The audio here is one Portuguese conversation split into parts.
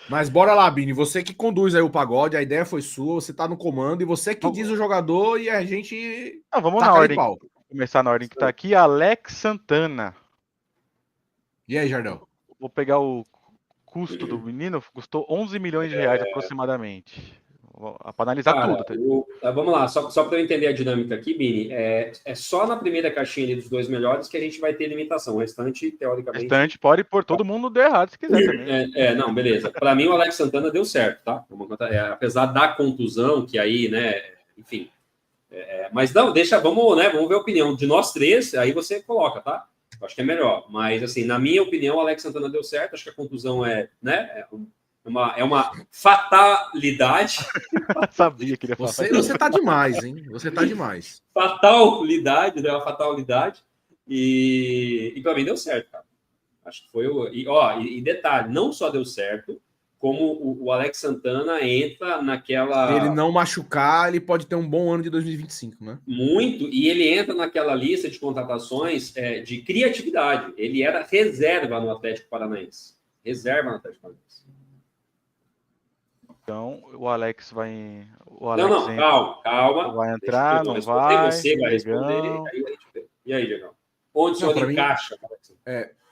Mas bora lá, Bini. Você que conduz aí o pagode, a ideia foi sua, você tá no comando e você que diz o jogador e a gente vamos taca na ali ordem. pau. Começar na ordem que tá aqui. Alex Santana. E aí, Jardel? Vou pegar o custo do menino, custou 11 milhões de reais aproximadamente. Para analisar Cara, tudo. vamos lá, só para eu entender a dinâmica aqui, Bini, é só na primeira caixinha ali dos 2 melhores que a gente vai ter limitação. O restante, O teoricamente. restante pode pôr todo mundo deu errado se quiser também. Não, beleza. Para mim, o Alex Santana deu certo, tá? Apesar da contusão, que aí, né, enfim. Mas não, vamos ver a opinião de nós três, aí você coloca, tá? Eu acho que é melhor. Mas, assim, na minha opinião, o Alex Santana deu certo. Acho que a contusão é uma fatalidade. Sabia que ele ia falar. Você tá demais, hein? Você tá demais. Fatalidade, né? Uma fatalidade. E para mim deu certo, cara. Acho que foi e detalhe, não só deu certo, como o Alex Santana entra naquela... Se ele não machucar, ele pode ter um bom ano de 2025, né? Muito, e ele entra naquela lista de contratações de criatividade. Ele era reserva no Atlético Paranaense. Reserva no Atlético Paranaense. Então, o Alex vai... Calma. Vai entrar, não vai. Você vai responder. E aí, Diegão? Onde o senhor encaixa?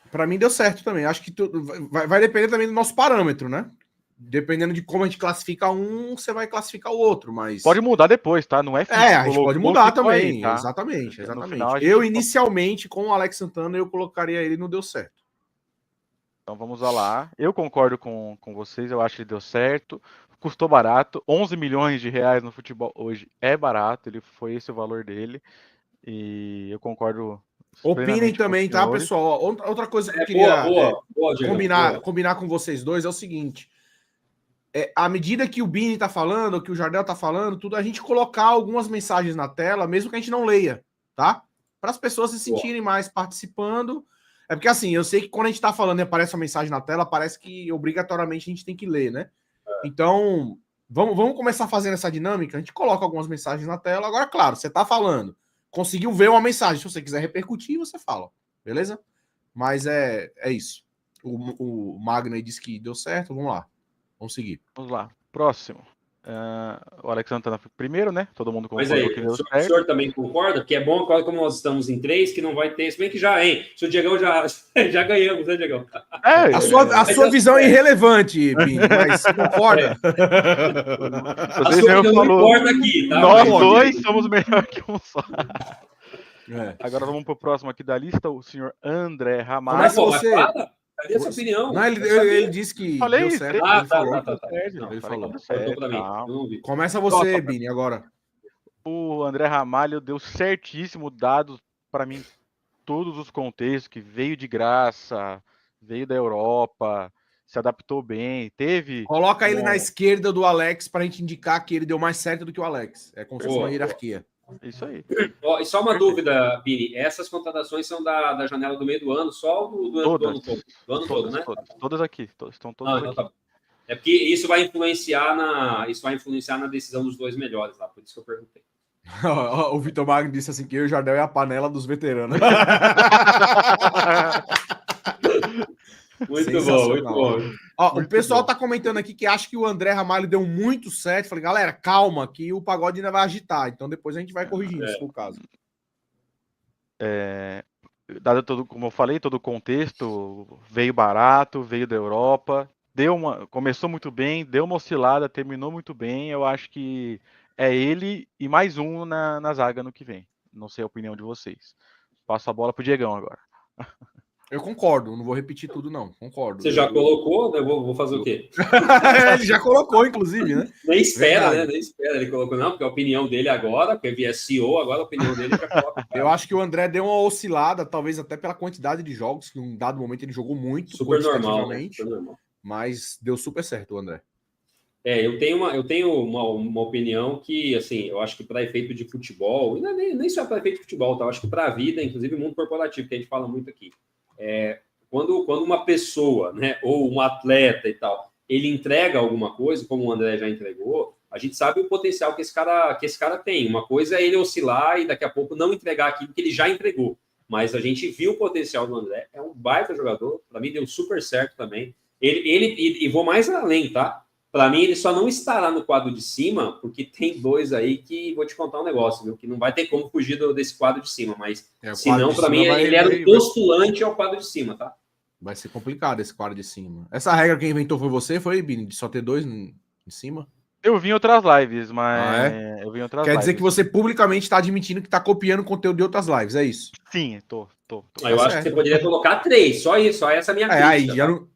Para mim deu certo também. Acho que vai depender também do nosso parâmetro, né? Dependendo de como a gente classifica um, você vai classificar o outro, mas... Pode mudar depois, tá? Não é fixo. A gente pode mudar também, aí, tá? Exatamente. Final, inicialmente, com o Alex Santana, eu colocaria ele no deu certo. Então vamos lá. Eu concordo com vocês, eu acho que deu certo. Custou barato. 11 milhões de reais no futebol hoje é barato, ele foi esse o valor dele. E eu concordo. Opinem também, tá, pessoal? Outra coisa que eu queria combinar com vocês dois é o seguinte. À medida que o Bini tá falando, que o Jardel tá falando, tudo, a gente colocar algumas mensagens na tela, mesmo que a gente não leia, tá? Para as pessoas se sentirem mais participando. É porque, assim, eu sei que quando a gente tá falando e aparece uma mensagem na tela, parece que obrigatoriamente a gente tem que ler, né? Então, vamos começar fazendo essa dinâmica. A gente coloca algumas mensagens na tela. Agora, claro, você tá falando, conseguiu ver uma mensagem. Se você quiser repercutir, você fala, beleza? Mas é isso. O Magno disse que deu certo. Vamos lá. Vamos seguir. Vamos lá. Próximo. O Alex Santana foi primeiro, né? Todo mundo concordou que deu certo. O senhor também concorda? Porque é bom, como nós estamos em 3, que não vai ter. Se bem que já, hein? Se o Diegão já ganhamos, né, Diegão? A sua visão é irrelevante, Bini, mas você concorda? A sua opinião não importa aqui, tá? Nós dois somos melhor que um só. Agora vamos pro próximo aqui da lista, o senhor André Ramalho. Começa você. Cadê essa opinião? Não, ele disse que falei, deu certo. Tá. Ele falou. Começa você, Bini, agora. O André Ramalho deu certíssimo dados para mim todos os contextos, que veio de graça, veio da Europa, se adaptou bem, teve... Coloca ele na esquerda do Alex para a gente indicar que ele deu mais certo do que o Alex. É como se fosse uma hierarquia. Isso aí. E só uma dúvida, Bini. Essas contratações são da janela do meio do ano, só do ano todo? Do ano todo, né? Todas aqui. Estão todas aqui. Tá. É porque isso vai influenciar na decisão dos 2 melhores lá, por isso que eu perguntei. O Vitor Magno disse assim que eu e o Jardel é a panela dos veteranos. Muito bom. O pessoal tá comentando aqui que acha que o André Ramalho deu muito certo. Falei, galera, calma, que o pagode ainda vai agitar. Então depois a gente vai corrigindo, se for o caso. Dado todo, como eu falei, todo o contexto, veio barato, veio da Europa, começou muito bem, deu uma oscilada, terminou muito bem. Eu acho que é ele e mais um na zaga no que vem. Não sei a opinião de vocês. Passo a bola pro Diegão agora. Eu concordo, não vou repetir tudo, não. Concordo. Você já colocou, né? Vou fazer o quê? Ele já colocou, inclusive, né? Nem espera, né? Nem espera ele colocou, não, porque a opinião dele agora, porque ele é CEO, agora a opinião dele já coloca. Eu acho que o André deu uma oscilada, talvez até pela quantidade de jogos, que em um dado momento ele jogou muito, super normal, né? Super normal. Mas deu super certo o André. Eu tenho uma opinião que, assim, eu acho que para efeito de futebol, e nem só para efeito de futebol, tá? Eu acho que para a vida, inclusive mundo corporativo, que a gente fala muito aqui. Quando uma pessoa, né, ou um atleta e tal, ele entrega alguma coisa, como o André já entregou, a gente sabe o potencial que esse cara tem. Uma coisa é ele oscilar e daqui a pouco não entregar aquilo que ele já entregou. mas a gente viu o potencial do André, é um baita jogador, para mim deu super certo também. E vou mais além, tá? Para mim, ele só não estará no quadro de cima, porque tem dois aí que vou te contar um negócio, viu? Que não vai ter como fugir desse quadro de cima, mas se não, para mim, ele era um postulante ao quadro de cima, tá? Vai ser complicado esse quadro de cima. Essa regra quem inventou foi você, foi, Bini? De só ter dois em cima? Eu vi em outras lives, mas... Eu vi em outras Quer dizer que você publicamente está admitindo que está copiando o conteúdo de outras lives, é isso? Sim, tô. Eu acho que você poderia colocar 3, só isso, só essa minha crítica. Aí já não...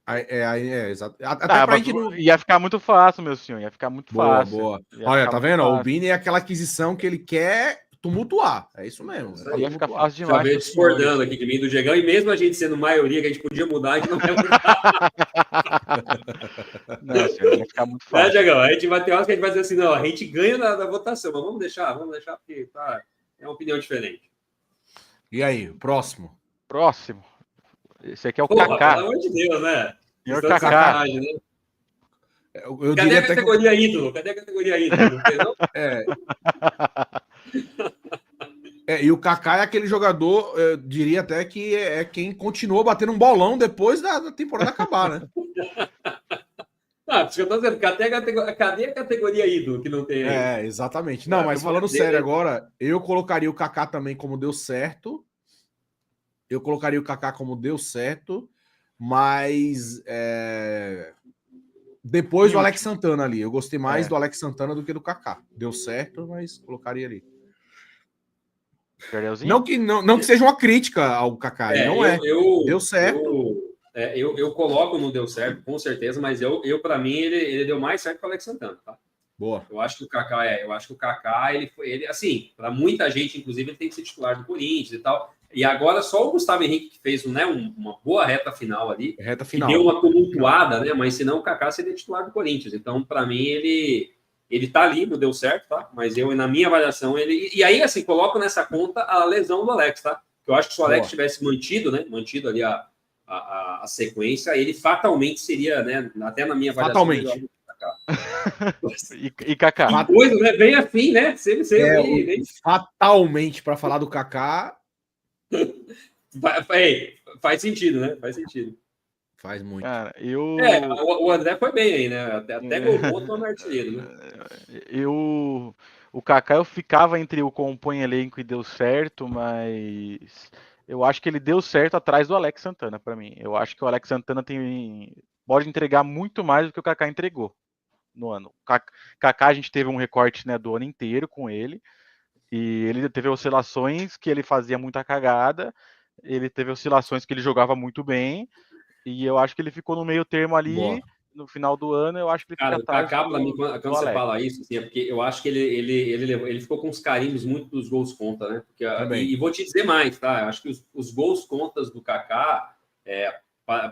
exato. Até pra gente não... Ia ficar muito fácil, meu senhor, ia ficar muito fácil. Boa. Olha, tá vendo? O Bini é aquela aquisição que ele quer tumultuar. É isso mesmo. Ia ficar fácil demais. Já veio discordando aqui de mim do Diegão, e mesmo a gente sendo maioria, que a gente podia mudar, a gente não quer mudar. Não, senhor, ia ficar muito fácil. Diegão, a gente vai ter horas que a gente vai dizer assim, não, a gente ganha na votação, mas vamos deixar porque tá, é uma opinião diferente. E aí, próximo? Esse aqui é o Kaká. Pelo amor de Deus, né? É o Kaká. Né? Cadê a categoria ídolo? Cadê a categoria ídolo? E o Kaká é aquele jogador, eu diria até que é quem continuou batendo um bolão depois da temporada acabar, né? Por isso que eu tô dizendo, cadê a categoria ídolo que não tem aí? Exatamente. Não, mas falando sério agora, eu colocaria o Kaká também como deu certo. Mas depois do Alex Santana ali. Eu gostei mais do Alex Santana do que do Kaká. Deu certo, mas colocaria ali. Não que seja uma crítica ao Kaká, deu certo. Eu coloco no deu certo, com certeza, mas para mim, ele deu mais certo que o Alex Santana, tá? Boa. Eu acho que o Kaká, ele assim, para muita gente, inclusive, ele tem que ser titular do Corinthians e tal. E agora só o Gustavo Henrique que fez uma boa reta final ali, que deu uma tumultuada, né? Mas senão o Kaká seria titular do Corinthians. Então, para mim, ele tá ali, não deu certo, tá? Mas na minha avaliação, e aí, assim, coloco nessa conta a lesão do Alex, tá? Que eu acho que se o Alex tivesse mantido ali a sequência, ele fatalmente seria, né? Até na minha avaliação. Fatalmente. E Kaká. Que coisa, né? Bem afim, né? Fatalmente, para falar do Kaká. Faz sentido, né? Faz sentido. Faz muito. Cara, o André foi bem aí, né? Até gol contra o artilheiro, né? O Kaká, eu ficava entre o compõe elenco e deu certo, mas eu acho que ele deu certo atrás do Alex Santana, para mim. Eu acho que o Alex Santana pode entregar muito mais do que o Kaká entregou no ano. O Kaká, a gente teve um recorte, né, do ano inteiro com ele, e ele teve oscilações que ele fazia muita cagada, ele teve oscilações que ele jogava muito bem, e eu acho que ele ficou no meio termo ali. Boa. No final do ano, eu acho que ele fica atrás. Kaká, para mim, quando você fala isso, assim, é porque eu acho que ele ficou com os carimbos muito dos gols contra, né? Porque, e vou te dizer mais, tá? Eu acho que os gols contras do Kaká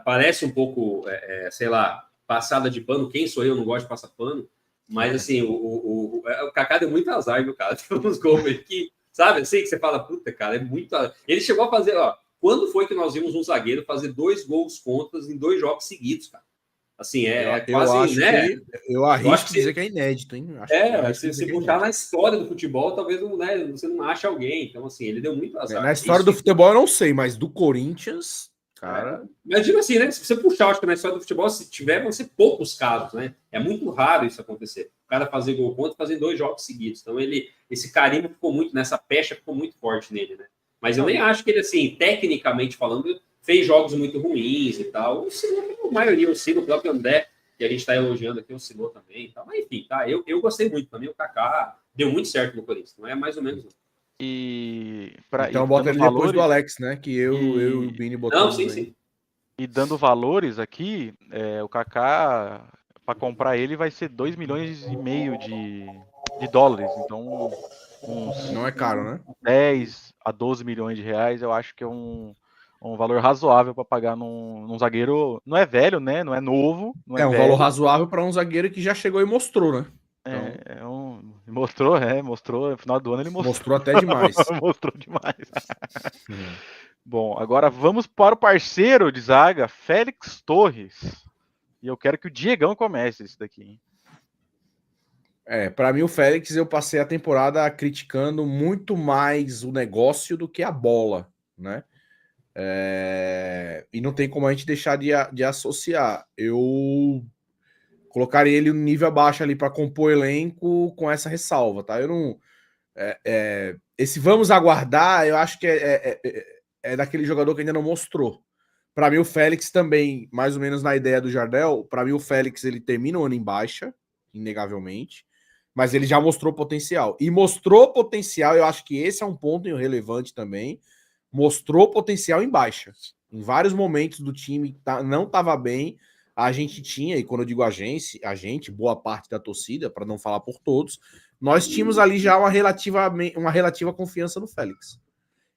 parece um pouco, sei lá, passada de pano. Quem sou eu? Não gosto de passar pano. Mas, assim, o Kaká deu muito azar, viu, cara? Tem uns gols que, sabe, assim, que você fala, puta, cara, é muito... Ele chegou a fazer, quando foi que nós vimos um zagueiro fazer 2 gols contras em 2 jogos seguidos, cara? Assim, quase, né? Eu arrisco dizer que é inédito, hein? Se puxar na história do futebol, talvez você não ache alguém. Então, assim, ele deu muito azar. Na história do futebol eu não sei, mas do Corinthians, cara... Mas digo assim, né? Se você puxar, acho que na história do futebol, se tiver, vão ser poucos casos, né? É muito raro isso acontecer. O cara fazer gol contra, fazer 2 jogos seguidos. Então, esse carimbo ficou muito, nessa pecha ficou muito forte nele, né? Mas eu nem acho que ele, assim, tecnicamente falando, fez jogos muito ruins e tal. A maioria oscilou, o próprio André, que a gente está elogiando aqui, oscilou também e tal. Mas enfim, tá? Eu gostei muito. Para mim, o Kaká deu muito certo no Corinthians. Não é mais ou menos. Então bota ele depois do Alex, né? Que eu e o Bini botamos. Não, sim. E dando valores aqui, o Kaká, para comprar ele, vai ser 2,5 milhões de dólares. Então, não é caro, né? 10 a 12 milhões de reais, eu acho que é um valor razoável para pagar num zagueiro. Não é velho, né? Não é novo. Não é um valor razoável para um zagueiro que já chegou e mostrou, né? Mostrou. No final do ano ele mostrou. Mostrou até demais. Mostrou demais. Bom, agora vamos para o parceiro de zaga, Félix Torres. E eu quero que o Diegão comece isso daqui, hein? Para mim o Félix, eu passei a temporada criticando muito mais o negócio do que a bola, né? E não tem como a gente deixar de associar. Eu colocaria ele no nível abaixo ali para compor elenco com essa ressalva, tá? Eu não... esse vamos aguardar, eu acho que é daquele jogador que ainda não mostrou. Para mim, o Félix também, mais ou menos na ideia do Jardel, para mim o Félix ele termina o ano em baixa, inegavelmente, mas ele já mostrou potencial. E mostrou potencial, eu acho que esse é um ponto relevante também, mostrou potencial em baixa. Em vários momentos do time não estava bem, a gente tinha, e quando eu digo a gente, boa parte da torcida, para não falar por todos, nós tínhamos ali já uma relativa confiança no Félix.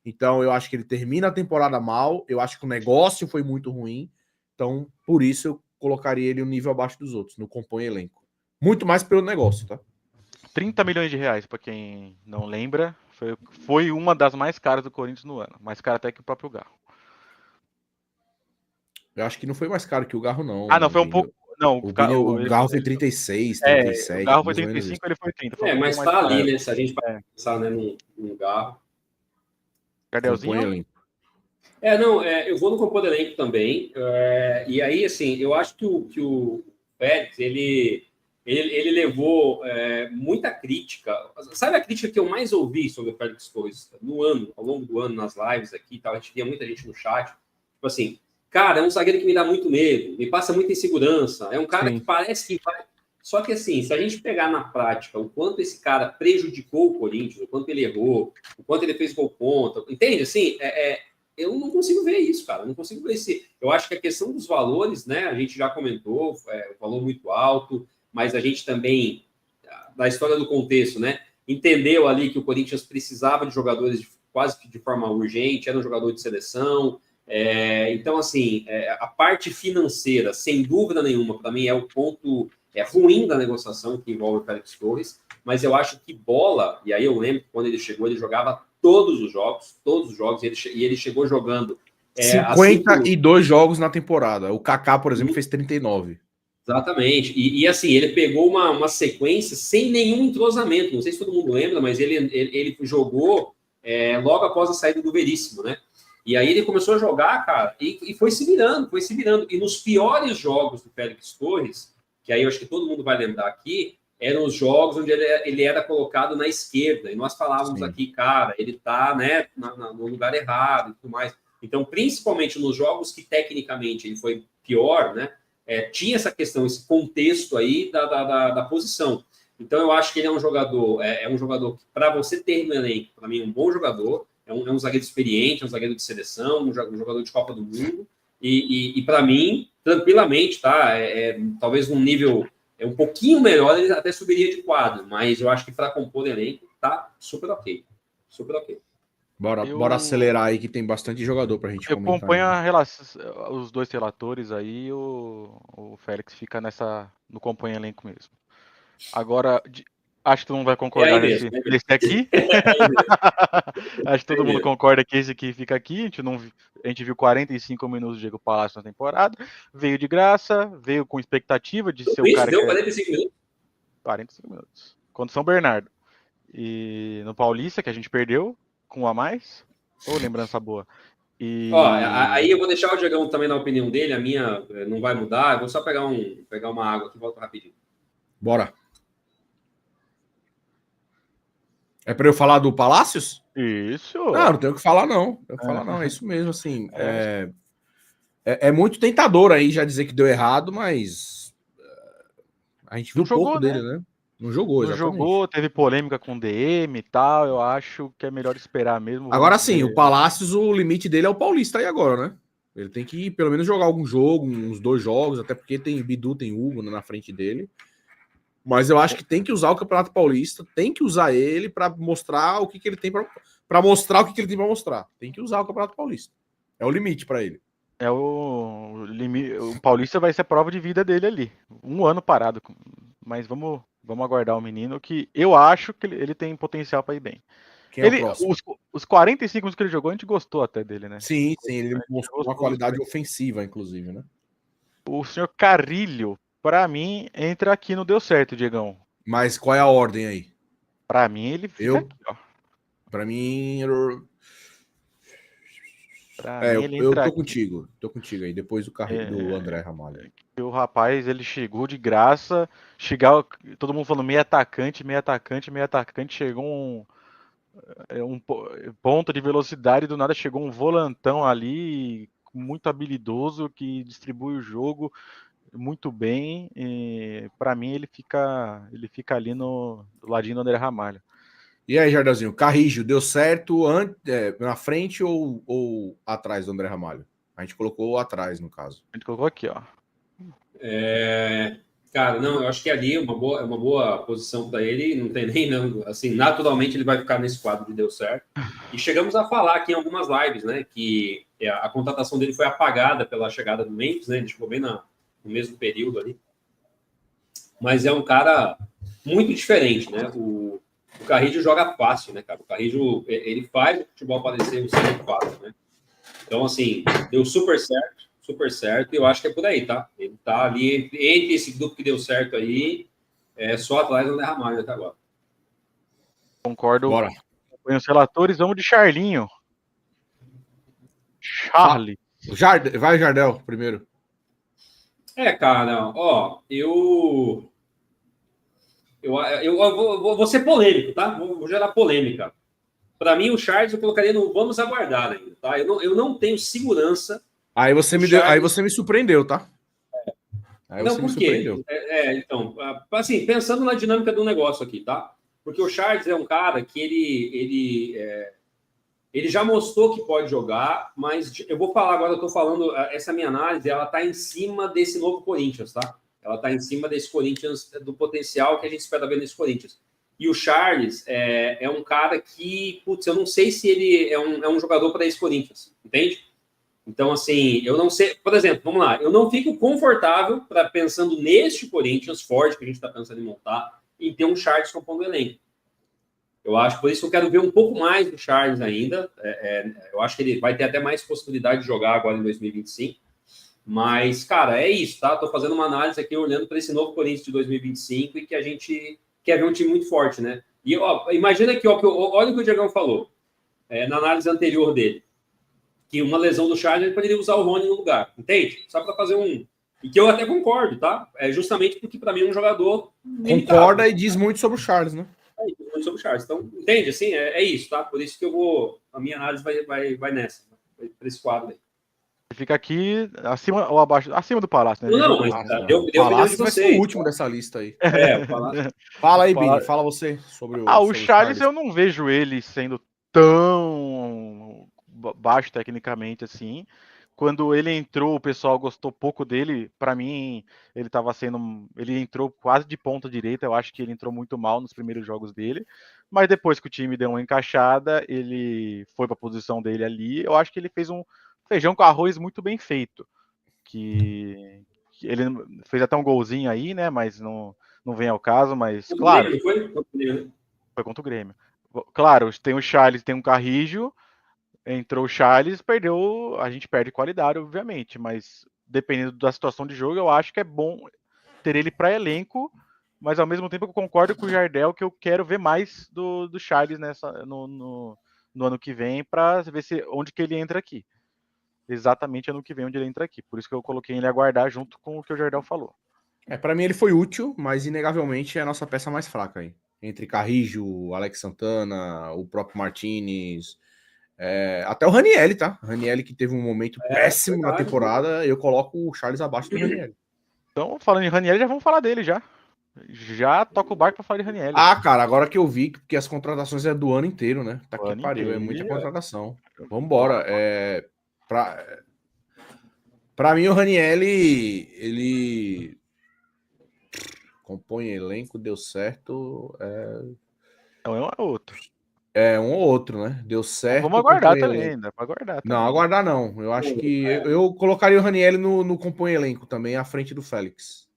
Então, eu acho que ele termina a temporada mal, eu acho que o negócio foi muito ruim, então, por isso eu colocaria ele um nível abaixo dos outros, no compõe elenco. Muito mais pelo negócio, tá? 30 milhões de reais, para quem não lembra, foi uma das mais caras do Corinthians no ano, mais cara até que o próprio Garro. Eu acho que não foi mais caro que o Garro, não. Não, foi um pouco. Não, o Garro foi 36, 37. O Garro foi 35, ele foi 30. Foi mas tá ali, né? Se a gente pensar, né, no Garro. Gardelzinho? Eu vou no compor elenco também. E aí, assim, eu acho que o Félix, ele levou muita crítica. Sabe a crítica que eu mais ouvi sobre o Félix Torres ao longo do ano, nas lives aqui e tal? A gente via muita gente no chat. Tipo assim, cara, é um zagueiro que me dá muito medo, me passa muita insegurança. É um cara que parece que vai... Só que, assim, se a gente pegar na prática o quanto esse cara prejudicou o Corinthians, o quanto ele errou, o quanto ele fez gol contra, entende? Assim, eu não consigo ver isso, cara. Eu não consigo ver esse... Eu acho que a questão dos valores, né? A gente já comentou, o valor muito alto, mas a gente também, da história do contexto, né? Entendeu ali que o Corinthians precisava de jogadores quase que de forma urgente, era um jogador de seleção. Então, assim, a parte financeira, sem dúvida nenhuma, para mim é o ponto ruim da negociação que envolve o Félix Torres, mas eu acho que bola, e aí eu lembro que quando ele chegou, ele jogava todos os jogos, e ele chegou jogando 52 jogos na temporada. O Kaká, por exemplo, fez 39. Exatamente. E assim, ele pegou uma sequência sem nenhum entrosamento. Não sei se todo mundo lembra, mas ele jogou logo após a saída do Veríssimo, né? E aí ele começou a jogar, cara, e foi se virando. E nos piores jogos do Félix Torres, que aí eu acho que todo mundo vai lembrar aqui, eram os jogos onde ele era colocado na esquerda. E nós falávamos aqui, cara, ele tá, né, no lugar errado e tudo mais. Então, principalmente nos jogos que tecnicamente ele foi pior, né? Tinha essa questão, esse contexto aí da posição. Então, eu acho que ele é um jogador, que, para você ter no elenco, para mim, um bom jogador, é um zagueiro experiente, um zagueiro de seleção, um jogador de Copa do Mundo, e para mim, tranquilamente, tá? Talvez num nível um pouquinho melhor, ele até subiria de quadro, mas eu acho que para compor elenco, tá super ok. Super ok. Bora acelerar aí, que tem bastante jogador pra gente comentar. Eu acompanho os dois relatores aí, o Félix fica no compõe elenco mesmo. Agora, acho que todo mundo vai concordar nesse aqui. Acho que todo mundo concorda que esse aqui fica aqui. A gente viu 45 minutos de Diego Palácio na temporada. Veio de graça, veio com expectativa de ser o cara que... Deu 45 minutos? 45 minutos. Contra São Bernardo. E no Paulista, que a gente perdeu, com um a mais. Lembrança boa. Aí eu vou deixar o Diegão também na opinião dele, a minha não vai mudar. Eu vou só pegar uma água aqui e volto rapidinho. Bora. É para eu falar do Palácios? Isso. Não tenho o que falar, não. É isso mesmo, assim. É muito tentador aí já dizer que deu errado, mas a gente viu pouco dele, né? Não jogou, exatamente. Não jogou, teve polêmica com o DM e tal. Eu acho que é melhor esperar mesmo. Agora sim, o Palácios, o limite dele é o Paulista aí agora, né? Ele tem que pelo menos jogar algum jogo, uns 2 jogos, até porque tem Bidu, tem Hugo na frente dele. Mas eu acho que tem que usar o Campeonato Paulista, tem que usar ele para mostrar o que ele tem para mostrar o que ele tem para mostrar. Tem que usar o Campeonato Paulista. É o limite para ele. O Paulista vai ser a prova de vida dele ali. 1 ano parado. Mas vamos aguardar o menino, que eu acho que ele tem potencial para ir bem. Os 45 minutos que ele jogou, a gente gostou até dele, né? Sim, ele mostrou uma qualidade ofensiva, inclusive, né? O senhor Carrilho, para mim, entra aqui no deu certo, Diegão. Mas qual é a ordem aí? Para mim, ele fica aqui, ó. Para mim... Eu tô contigo aí, depois do André Ramalho. O rapaz, ele chegou de graça, todo mundo falando meio atacante, chegou um ponto de velocidade, do nada chegou um volantão ali, muito habilidoso, que distribui o jogo muito bem. Para mim, ele fica ali do ladinho do André Ramalho. E aí, Jardelzinho, Carrijo, deu certo na frente ou atrás do André Ramalho? A gente colocou atrás, no caso. A gente colocou aqui, ó. Cara, não, eu acho que ali é uma boa posição para ele, não tem nem, não, assim, naturalmente ele vai ficar nesse quadro de deu certo. E chegamos a falar aqui em algumas lives, né, que a contratação dele foi apagada pela chegada do Memphis, né, ele chegou bem no mesmo período ali. Mas é um cara muito diferente, né, o Carrijo joga fácil, né, cara, o Carrijo, ele faz o futebol parecer um ser fácil, né. Então, assim, deu super certo, e eu acho que é por aí, tá? Ele tá ali entre esse grupo que deu certo aí, só atrás do André Ramalho até agora. Concordo com os relatores, vamos de Charlinho. Charlie. Vai, Jardel, primeiro. Cara, ó, eu vou ser polêmico, tá? Vou gerar polêmica. Para mim, o Charles eu colocaria no vamos aguardar ainda, tá? Eu não tenho segurança. Aí você me surpreendeu, tá? Não, por quê? Então, assim, pensando na dinâmica do negócio aqui, tá? Porque o Charles é um cara que ele já mostrou que pode jogar, mas eu vou falar agora, eu tô falando, essa minha análise, ela tá em cima desse novo Corinthians, tá? Ela tá em cima desse Corinthians, do potencial que a gente espera ver nesse Corinthians. E o Charles é um cara que, putz, eu não sei se ele é um jogador para esse Corinthians, entende? Então, assim, eu não sei... Por exemplo, vamos lá, eu não fico confortável pensando neste Corinthians forte que a gente está pensando em montar, em ter um Charles compondo o elenco. Eu acho, por isso eu quero ver um pouco mais do Charles ainda. Eu acho que ele vai ter até mais possibilidade de jogar agora em 2025. Mas, cara, é isso, tá? Tô fazendo uma análise aqui, olhando para esse novo Corinthians de 2025 e que a gente quer ver um time muito forte, né? E ó, imagina aqui, ó, olha o que o Diegão falou na análise anterior dele, que uma lesão do Charles ele poderia usar o Rony no lugar, entende? Só para fazer e que eu até concordo, tá? Justamente porque para mim é um jogador limitado. Concorda e diz muito sobre o Charles, né? Diz muito sobre o Charles. Então, entende? Assim, é isso, tá? Por isso que a minha análise vai nessa, para esse quadro aí. Fica aqui acima ou abaixo, acima do Palácio, né? Não, mas deu Palácio vai ser o último dessa lista aí. O Palácio. Fala aí, Bini, fala você sobre o Charles. Eu não vejo ele sendo tão baixo tecnicamente assim. Quando ele entrou, o pessoal gostou pouco dele. Para mim, ele entrou quase de ponta direita. Eu acho que ele entrou muito mal nos primeiros jogos dele. Mas depois que o time deu uma encaixada, ele foi para a posição dele ali. Eu acho que ele fez um feijão com arroz muito bem feito. Que ele fez até um golzinho aí, né? Mas não vem ao caso. Mas claro, foi contra o Grêmio. Claro, tem o Charles, tem um Carrijo. Entrou o Charles, a gente perde qualidade, obviamente, mas dependendo da situação de jogo, eu acho que é bom ter ele para elenco, mas ao mesmo tempo eu concordo com o Jardel que eu quero ver mais do Charles no ano que vem, para ver onde que ele entra aqui. Exatamente ano que vem onde ele entra aqui. Por isso que eu coloquei ele aguardar junto com o que o Jardel falou. Para mim ele foi útil, mas inegavelmente é a nossa peça mais fraca aí. Entre Carrijo, Alex Santana, o próprio Martinez... até o Ranieri, tá? O Ranieri que teve um momento péssimo na temporada, eu coloco o Charles abaixo do Ranieri. Então, falando em Ranieri, já vamos falar dele já. Já toca o barco pra falar de Ranieri. Cara, agora que eu vi que as contratações é do ano inteiro, né? Tá que pariu, é muita contratação. Vambora. Pra mim, o Ranieri, ele compõe elenco, deu certo. É um ou outro. É um ou outro, né? Deu certo. Vamos aguardar também, dá pra aguardar também. Não, aguardar não. Eu acho que eu colocaria o Ranieri no compõe elenco também, à frente do Félix.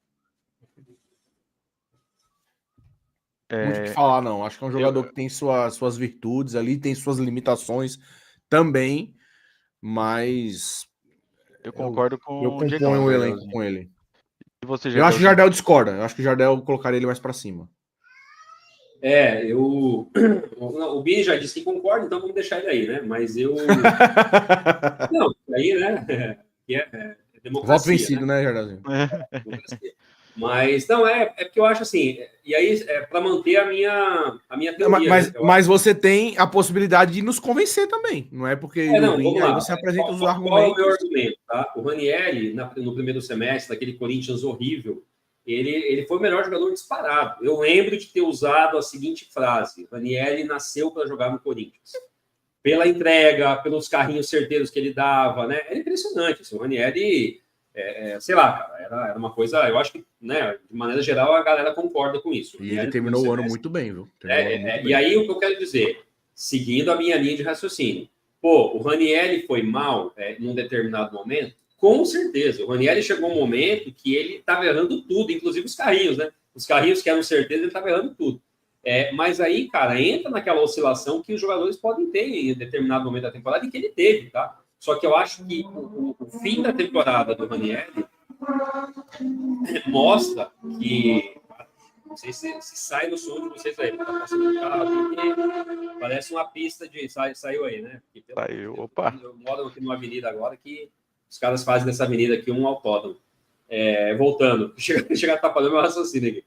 Muito o que falar, não. Acho que é um jogador que tem suas virtudes ali, tem suas limitações também, mas eu concordo com eu componho o elenco com ele. E você, eu acho que o Jardel discorda. Eu acho que o Jardel colocaria ele mais pra cima. O Bini já disse que concorda, então vamos deixar ele aí, né? Mas eu. Não, aí, né? É democracia. Voto vencido, né, Jardalzinho? Democracia. Mas, não, é porque eu acho assim, e aí é para manter a minha teoria. Mas você tem a possibilidade de nos convencer também, não é porque vamos lá. Aí você apresenta os argumentos. Qual é o meu argumento? Tá? O Ranieri, no primeiro semestre, daquele Corinthians horrível, ele foi o melhor jogador disparado. Eu lembro de ter usado a seguinte frase: Ranieri nasceu para jogar no Corinthians. Pela entrega, pelos carrinhos certeiros que ele dava, né? Era impressionante. Assim, o Ranieri... sei lá, cara, era uma coisa, eu acho que, né, de maneira geral, a galera concorda com isso. E ele terminou o ano muito bem, viu? E aí, o que eu quero dizer, seguindo a minha linha de raciocínio, o Ranieri foi mal num determinado momento? Com certeza. O Ranieri chegou um momento que ele estava errando tudo, inclusive os carrinhos, né? Os carrinhos que eram certeza, ele estava errando tudo. Mas aí, cara, entra naquela oscilação que os jogadores podem ter em determinado momento da temporada e que ele teve, tá? Só que eu acho que o fim da temporada do Ranieri mostra que... Não sei se sai no som de vocês aí. Tá passando um carro aqui, parece uma pista de... Saiu aí, né? Saiu, opa. Eu moro aqui numa avenida agora que os caras fazem dessa avenida aqui um autódromo. Voltando. Chega a atrapalhando meu raciocínio aqui.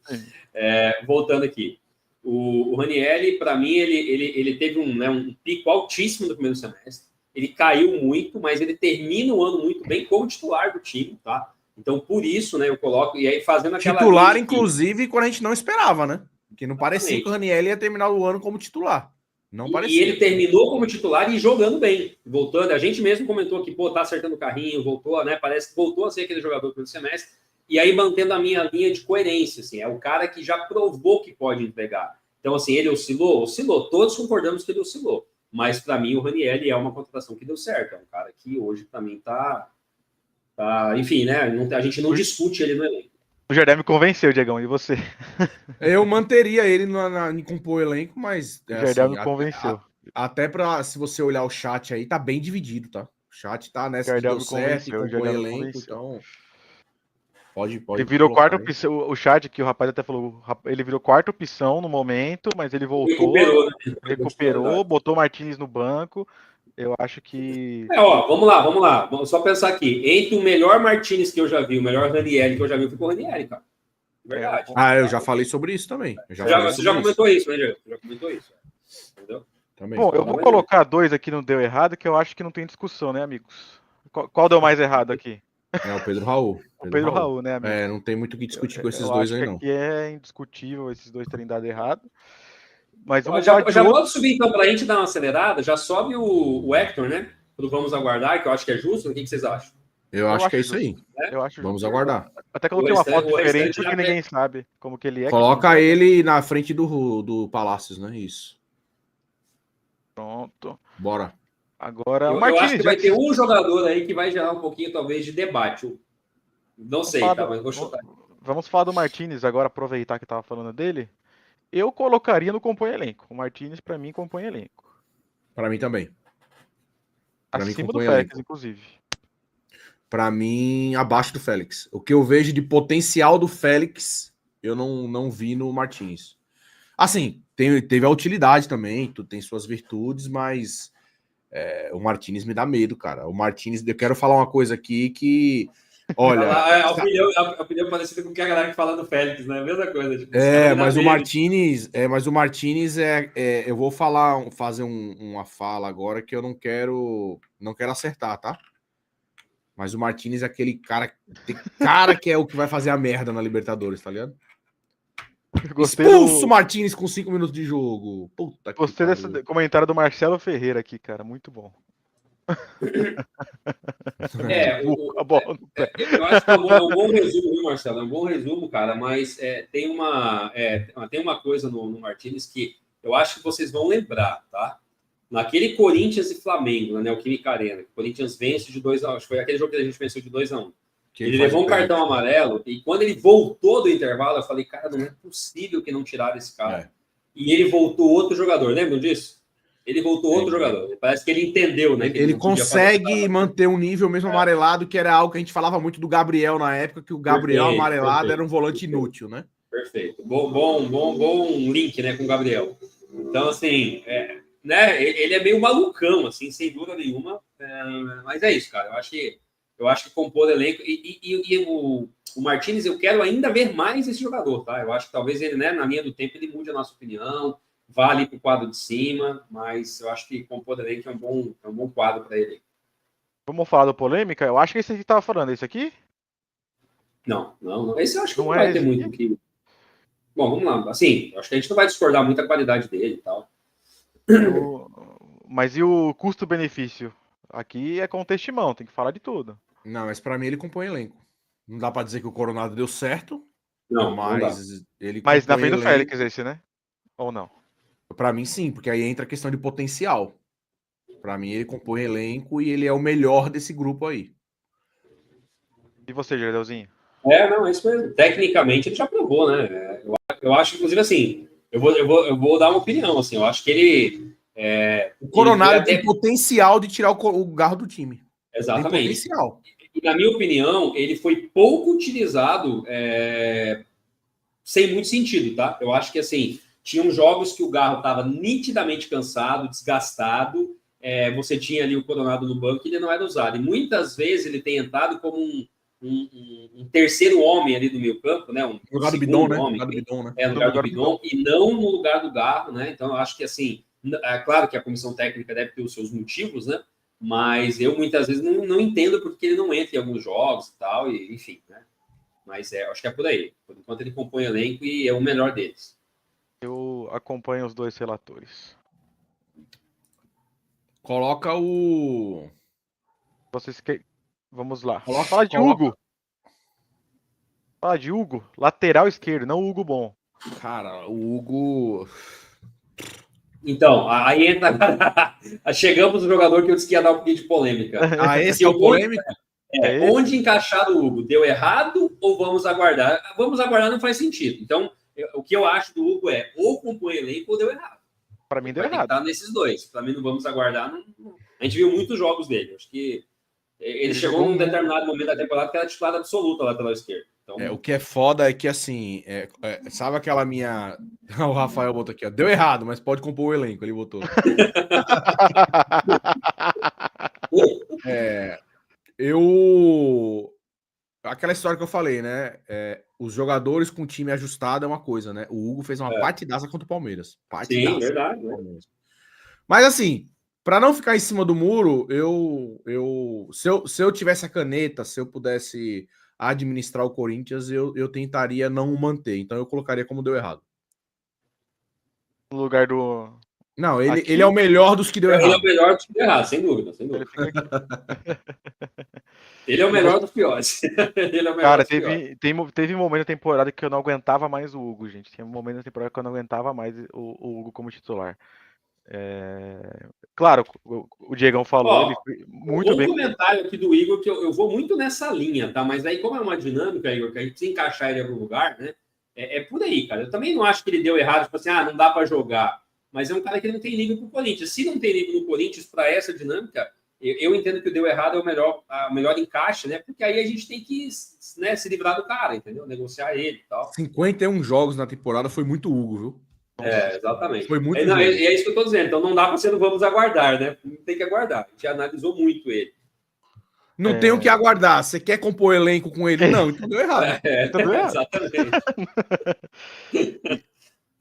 Voltando aqui. O Ranieri, para mim, ele teve um pico altíssimo no primeiro semestre. Ele caiu muito, mas ele termina o ano muito bem como titular do time, tá? Então, por isso, né, eu coloco... E aí, fazendo aquela... Titular, inclusive, quando a gente não esperava, né? Porque não parecia que o Ranieri ia terminar o ano como titular. Não parecia. E ele terminou como titular e jogando bem. Voltando, a gente mesmo comentou que, tá acertando o carrinho, voltou, né? Parece que voltou a ser aquele jogador pelo semestre. E aí, mantendo a minha linha de coerência, assim. É o cara que já provou que pode entregar. Então, assim, ele oscilou? Oscilou. Todos concordamos que ele oscilou. Mas, para mim, o Ranieri é uma contratação que deu certo. É um cara que hoje, para mim, tá... Enfim, né? A gente não discute ele no elenco. O Jardel me convenceu, Diegão. E você? Eu manteria ele em compor o elenco, mas... O Jardel me convenceu. Até se você olhar o chat aí, tá bem dividido, tá? O chat tá nessa que deu certo e compor elenco, então... Pode ele virou quarta opção, o chat que o rapaz até falou, ele virou quarta opção no momento, mas ele voltou, recuperou, botou o Martínez no banco. Eu acho que... vamos lá. Vamos só pensar aqui. Entre o melhor Martínez que eu já vi, o melhor Ranieri que eu já vi, ficou o Ranieri, cara. Verdade. Eu já falei sobre isso também. Você já comentou isso, né, Diego? Já comentou isso. Entendeu? Também. Bom, eu vou colocar dois aqui no deu errado, que eu acho que não tem discussão, né, amigos? Qual deu mais errado aqui? O Pedro Raul. O Pedro Raul, né, amigo? Não tem muito o que discutir com esses dois aí, não. Aqui é indiscutível esses dois terem dado errado. Mas já pode subir, então, para a gente dar uma acelerada, já sobe o Hector, né? Vamos aguardar, que eu acho que é justo. O que vocês acham? Eu acho que é isso aí. Vamos aguardar. Até coloquei uma foto diferente, porque ninguém sabe como que ele é. Coloca ele na frente do Palácios, né? Isso. Pronto. Bora. Agora, eu acho que vai ter um jogador aí que vai gerar um pouquinho, talvez, de debate. Não sei, tá? Mas vou chutar. Vamos falar do Martínez agora, aproveitar que estava falando dele. Eu colocaria no compõe elenco. O Martínez, para mim, compõe elenco. Para mim também. Acima do Félix, inclusive. Para mim, abaixo do Félix. O que eu vejo de potencial do Félix, eu não vi no Martínez. Assim, teve a utilidade também, tem suas virtudes, mas o Martínez me dá medo, cara. O Martínez, eu quero falar uma coisa aqui que... Olha, a opinião parecida com o que a galera que fala do Félix, né? A mesma coisa. Tipo, mas o Martínez eu vou fazer uma fala agora que eu não quero acertar, tá? Mas o Martínez é aquele cara que é o que vai fazer a merda na Libertadores, tá ligado? Expulso o Martínez com 5 minutos de jogo. Puta que Gostei desse comentário do Marcelo Ferreira aqui, cara. Muito bom. Eu acho que é um bom resumo, viu, Marcelo? É um bom resumo, cara, mas tem uma coisa no Martínez que eu acho que vocês vão lembrar, tá? Naquele Corinthians e Flamengo, na Neoquímica Arena, o Corinthians vence de 2-1, acho que foi aquele jogo que a gente venceu de 2-1. Ele levou um cartão amarelo e quando ele voltou do intervalo, eu falei, cara, não é possível que não tiraram esse cara. E ele voltou outro jogador, lembram disso? Ele voltou outro jogador. Parece que ele entendeu, né? Ele consegue manter um nível mesmo amarelado, que era algo que a gente falava muito do Gabriel na época, que o Gabriel amarelado era um volante inútil, né? Perfeito. Bom link, né, com o Gabriel. Então, assim, né, ele é meio malucão, assim, sem dúvida nenhuma. Mas é isso, cara. Eu acho que compor elenco... E o Martínez, eu quero ainda ver mais esse jogador, tá? Eu acho que talvez ele, né, na linha do tempo, ele mude a nossa opinião, vá ali para o quadro de cima, mas eu acho que compor elenco é um bom quadro para ele. Vamos falar do polêmica? Eu acho que esse aqui que tava falando, esse aqui? Não. Esse eu acho que não é vai ter esse muito que... Bom, vamos lá. Assim, eu acho que a gente não vai discordar muito da qualidade dele e tal. Mas e o custo-benefício? Aqui é contestimão, tem que falar de tudo. Não, mas pra mim ele compõe elenco. Não dá pra dizer que o Coronado deu certo, Não, mas ele Mas na compõe frente do elenco. Félix esse, né? Ou não? Pra mim sim, porque aí entra a questão de potencial. Pra mim ele compõe elenco e ele é o melhor desse grupo aí. E você, Gerdelzinho? Não, é isso mesmo. Tecnicamente ele já provou, né? Eu acho, inclusive, assim, eu vou dar uma opinião, assim, eu acho que ele... o Coronado tem potencial de tirar o Garro do time. Exatamente. Tem potencial. E, na minha opinião, ele foi pouco utilizado sem muito sentido, tá? Eu acho que, assim, tinham jogos que o Garro estava nitidamente cansado, desgastado, você tinha ali o Coronado no banco e ele não era usado. E muitas vezes ele tem entrado como um terceiro homem ali no meio campo, né? Um lugar do segundo Bidon, homem. Lugar do Bidon, né? No lugar do Bidon, e não no lugar do Garro, né? Então, eu acho que, assim, é claro que a comissão técnica deve ter os seus motivos, né? Mas eu, muitas vezes, não entendo porque ele não entra em alguns jogos e tal, e, enfim, né? Mas acho que é por aí. Por enquanto ele compõe elenco e é o melhor deles. Eu acompanho os dois relatores. Coloca o... Vocês que... Vamos lá. Fala de Hugo. Fala de Hugo. Lateral esquerdo, não o Hugo bom. Cara, o Hugo... Então, aí entra... Chegamos no jogador que eu disse que ia dar um pouquinho de polêmica. Esse é o polêmico? Onde encaixar o Hugo? Deu errado ou vamos aguardar? Vamos aguardar não faz sentido. Então, o que eu acho do Hugo é ou compõe elenco ou deu errado. Para mim deu errado. Tem que estar nesses dois. Para mim não vamos aguardar. Não. A gente viu muitos jogos dele. Acho que ele chegou num determinado momento da temporada que era titular absoluta lá pela esquerda. Então... o que é foda é que, assim, sabe aquela minha... O Rafael botou aqui, ó. Deu errado, mas pode compor o elenco. Ele botou. Aquela história que eu falei, né? Os jogadores com time ajustado é uma coisa, né? O Hugo fez uma partidaça contra o Palmeiras. Sim, verdade. Mas, assim, para não ficar em cima do muro, se eu tivesse a caneta, se eu pudesse administrar o Corinthians, eu tentaria não manter. Então eu colocaria como deu errado. No lugar do... Não, ele é o melhor dos que deu errado. Ele é o melhor dos que deu errado, sem dúvida. Ele é o melhor dos piores. Ele é o melhor. Cara, teve um momento da temporada que eu não aguentava mais o Hugo, gente. Tem um momento da temporada que eu não aguentava mais o Hugo como titular. Claro, o Diegão falou, ele foi muito bem. Um comentário aqui do Igor, que eu vou muito nessa linha, tá? Mas aí, como é uma dinâmica, Igor, que a gente precisa encaixar ele em algum lugar, né? É por aí, cara. Eu também não acho que ele deu errado, tipo assim, não dá para jogar. Mas é um cara que não tem nível pro Corinthians. Se não tem nível no Corinthians para essa dinâmica, eu entendo que o deu errado é o melhor encaixe, né? Porque aí a gente tem que, né, se livrar do cara, entendeu? Negociar ele e tal. 51 jogos na temporada foi muito Hugo, viu? Exatamente. Foi muito é isso que eu tô dizendo. Então não dá para ser no vamos aguardar, né? Tem que aguardar. A gente analisou muito ele. Não tem o que aguardar. Você quer compor elenco com ele? Não, então deu errado. Então deu errado. Exatamente.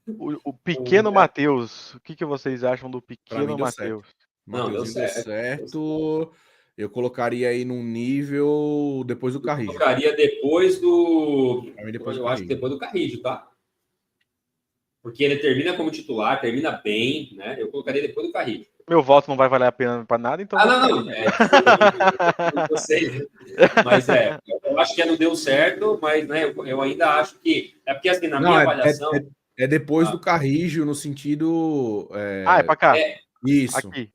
O pequeno Matheus, o que vocês acham do pequeno Matheus? Matheus deu certo. Eu colocaria aí num nível depois do Carrijo. Eu colocaria depois do... Eu acho que depois do Carrijo, tá? Porque ele termina como titular, termina bem, né? Eu colocaria depois do Carrijo. Meu voto não vai valer a pena para nada, então... Não. Eu sei. Mas eu acho que não deu certo, mas né, eu ainda acho que... É porque, assim, na minha avaliação... depois do Carrijo, no sentido... é para cá. Isso. Aqui.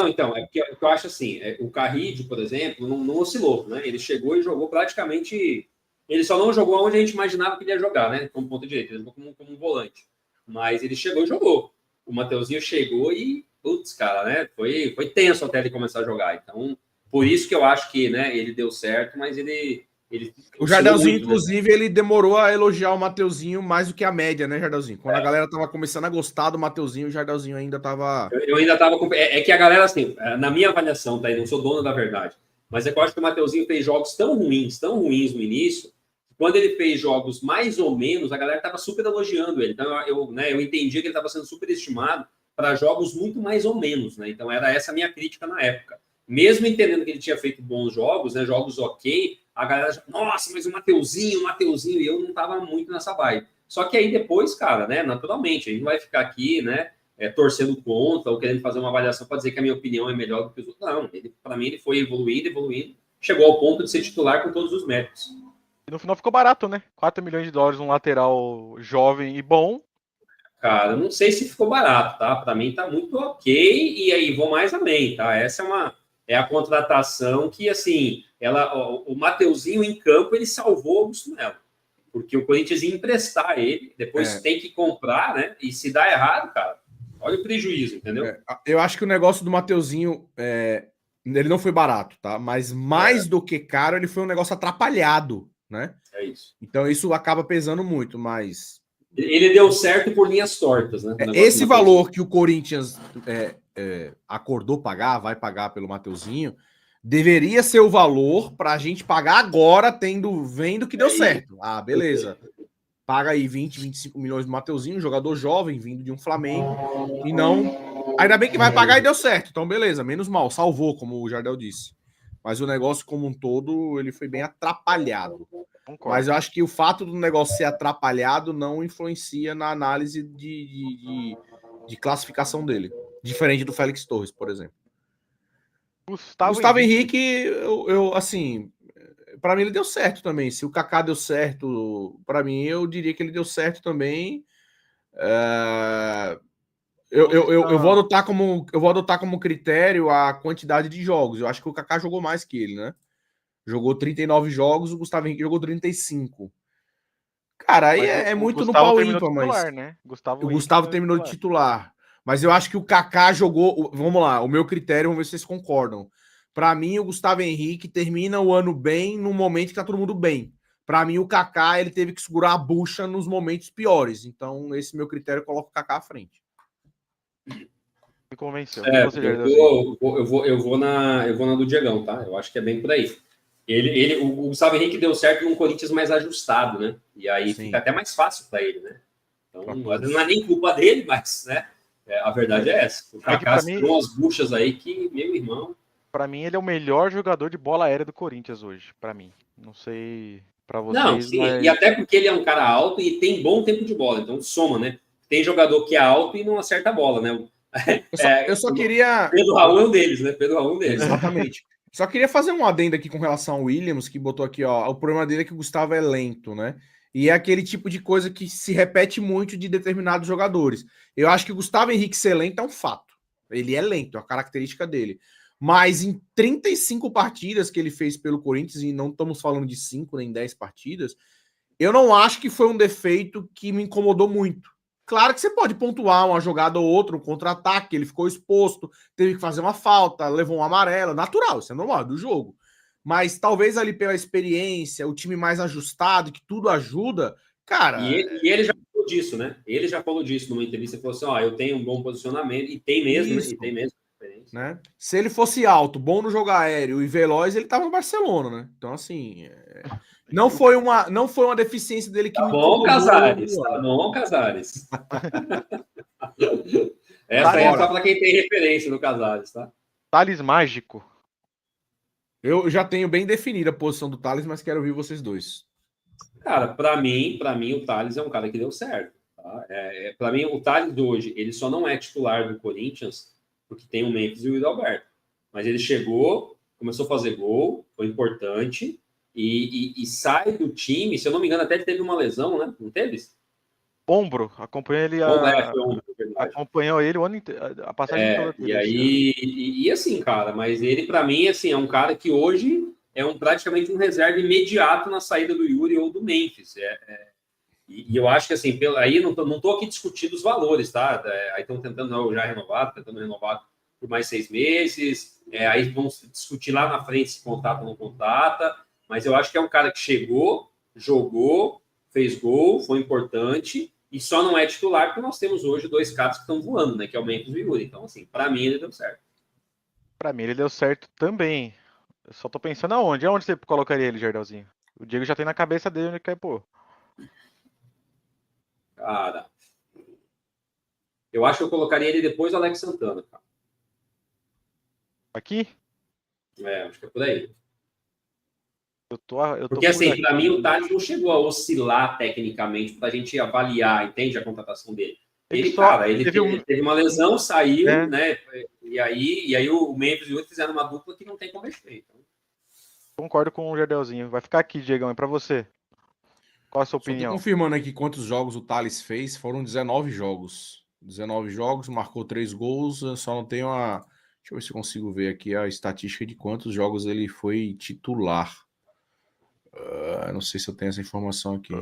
Então, é porque eu acho assim, o Carrijo, por exemplo, não oscilou, né? Ele chegou e jogou praticamente... Ele só não jogou onde a gente imaginava que ele ia jogar, né? Como ponta direita, ele jogou como um volante. Mas ele chegou e jogou. O Mateuzinho chegou e, putz, cara, né? Foi tenso até ele começar a jogar. Então, por isso que eu acho que, né, ele deu certo, mas ele O Jardelzinho, inclusive, ele demorou a elogiar o Mateuzinho mais do que a média, né, Jardelzinho? Quando a galera tava começando a gostar do Mateuzinho, o Jardelzinho ainda tava... Eu ainda tava com... É que a galera, assim, na minha avaliação, tá? Eu não sou dono da verdade, mas é que eu acho que o Mateuzinho fez jogos tão ruins no início, que quando ele fez jogos mais ou menos, a galera tava super elogiando ele. Então, eu entendi que ele estava sendo superestimado para jogos muito mais ou menos, né? Então, era essa a minha crítica na época. Mesmo entendendo que ele tinha feito bons jogos, né? Jogos ok, a galera já, nossa, mas o Mateuzinho, e eu não tava muito nessa vibe. Só que aí depois, cara, né? Naturalmente, a gente não vai ficar aqui, né? Torcendo contra ou querendo fazer uma avaliação para dizer que a minha opinião é melhor do que os outros. Não, para mim ele foi evoluindo, chegou ao ponto de ser titular com todos os méritos. E no final ficou barato, né? 4 milhões de dólares um lateral jovem e bom. Cara, não sei se ficou barato, tá? Para mim tá muito ok, e aí vou mais além, tá? Essa é a contratação que, assim, o Mateuzinho em campo, ele salvou o Augusto Melo, porque o Corinthians ia emprestar ele, depois tem que comprar, né? E se dá errado, cara, olha o prejuízo, entendeu? Eu acho que o negócio do Mateuzinho, ele não foi barato, tá? Mas mais do que caro, ele foi um negócio atrapalhado, né? É isso. Então isso acaba pesando muito, mas... Ele deu certo por linhas tortas, né? Esse valor que o Corinthians acordou pagar, vai pagar pelo Mateuzinho, deveria ser o valor para a gente pagar agora, vendo que deu certo. Ah, beleza. Paga aí 20, 25 milhões do Mateuzinho, um jogador jovem, vindo de um Flamengo, e não... Ainda bem que vai pagar e deu certo. Então, beleza, menos mal, salvou, como o Jardel disse. Mas o negócio como um todo, ele foi bem atrapalhado. Concordo. Mas eu acho que o fato do negócio ser atrapalhado não influencia na análise de classificação dele. Diferente do Félix Torres, por exemplo. Gustavo Henrique, eu assim, para mim ele deu certo também. Se o Kaká deu certo, para mim eu diria que ele deu certo também. Eu vou adotar como critério a quantidade de jogos. Eu acho que o Kaká jogou mais que ele, né? Jogou 39 jogos, o Gustavo Henrique jogou 35. Cara, aí é muito no pau ímpar, mas... Né? O Gustavo terminou de titular. Mas eu acho que o Kaká jogou... Vamos lá, o meu critério, vamos ver se vocês concordam. Para mim, o Gustavo Henrique termina o ano bem no momento que tá todo mundo bem. Para mim, o Kaká, ele teve que segurar a bucha nos momentos piores. Então, esse meu critério coloca o Kaká à frente. Me convenceu. Eu vou na do Diegão, tá? Eu acho que é bem por aí. O Gustavo Henrique deu certo num Corinthians mais ajustado, né? E aí fica até mais fácil para ele, né? Então, não é nem culpa dele, mas, né? A verdade é essa. O Kaká tirou umas buchas aí que, meu irmão... Para mim, ele é o melhor jogador de bola aérea do Corinthians hoje, para mim. Não sei para vocês, não, sim, mas... E até porque ele é um cara alto e tem bom tempo de bola, então soma, né? Tem jogador que é alto e não acerta a bola, né? Eu só queria... Pedro Raul é um deles, né? Pedro Raul é um deles. Exatamente. Só queria fazer um adendo aqui com relação ao Williams, que botou aqui, ó, o problema dele é que o Gustavo é lento, né? E é aquele tipo de coisa que se repete muito de determinados jogadores. Eu acho que o Gustavo Henrique ser lento é um fato. Ele é lento, é a característica dele. Mas em 35 partidas que ele fez pelo Corinthians, e não estamos falando de 5 nem 10 partidas, eu não acho que foi um defeito que me incomodou muito. Claro que você pode pontuar uma jogada ou outra, um contra-ataque, ele ficou exposto, teve que fazer uma falta, levou um amarelo, natural, isso é normal, do jogo. Mas talvez ali pela experiência, o time mais ajustado, que tudo ajuda, cara... E ele já falou disso, né? Ele já falou disso numa entrevista, ele falou assim, eu tenho um bom posicionamento, e tem mesmo, né? E tem mesmo. Né? Se ele fosse alto, bom no jogo aéreo e veloz, ele tava no Barcelona, né? Então, assim... Não foi uma deficiência dele que me incomodou. Casares, tá bom, Casares. Essa aí é só para quem tem referência no Casares, tá? Thales mágico. Eu já tenho bem definida a posição do Thales, mas quero ouvir vocês dois. Cara, para mim o Thales é um cara que deu certo. Tá? Para mim, o Thales de hoje, ele só não é titular do Corinthians porque tem o Memphis e o Alberto. Mas ele chegou, começou a fazer gol, foi importante... E sai do time, se eu não me engano, até teve uma lesão, né? Não teve? Ombro, acompanhou ele acompanhou ele o ano inteiro, a passagem toda. E aí, e assim, cara, mas ele, para mim, assim, é um cara que hoje é praticamente um reserva imediato na saída do Yuri ou do Memphis. E eu acho que, assim, aí não tô aqui discutindo os valores, tá? Aí estão tentando tentando renovar por mais 6 meses, aí vão discutir lá na frente se contrata ou não contrata. Mas eu acho que é um cara que chegou, jogou, fez gol, foi importante, e só não é titular porque nós temos hoje 2 caras que estão voando, né? Que é o Memphis e o Yuri. Então, assim, para mim ele deu certo. Pra mim ele deu certo também. Eu só tô pensando aonde. Aonde você colocaria ele, Jardelzinho? O Diego já tem na cabeça dele onde quer pôr. Cara, eu acho que eu colocaria ele depois do Alex Santana, cara. Aqui? Acho que é por aí. Eu Porque, assim, para mim, o Thales não chegou a oscilar tecnicamente para a gente avaliar, entende, a contratação dele. Ele teve uma lesão, saiu, né? E aí o Memphis e o outro fizeram uma dupla que não tem como mexer. Então. Concordo com o Jardelzinho. Vai ficar aqui, Diegão, é para você. Qual a sua opinião? Só tô confirmando aqui quantos jogos o Thales fez. Foram 19 jogos. 19 jogos, marcou 3 gols. Eu só não tenho a... Deixa eu ver se eu consigo ver aqui a estatística de quantos jogos ele foi titular. Não sei se eu tenho essa informação aqui.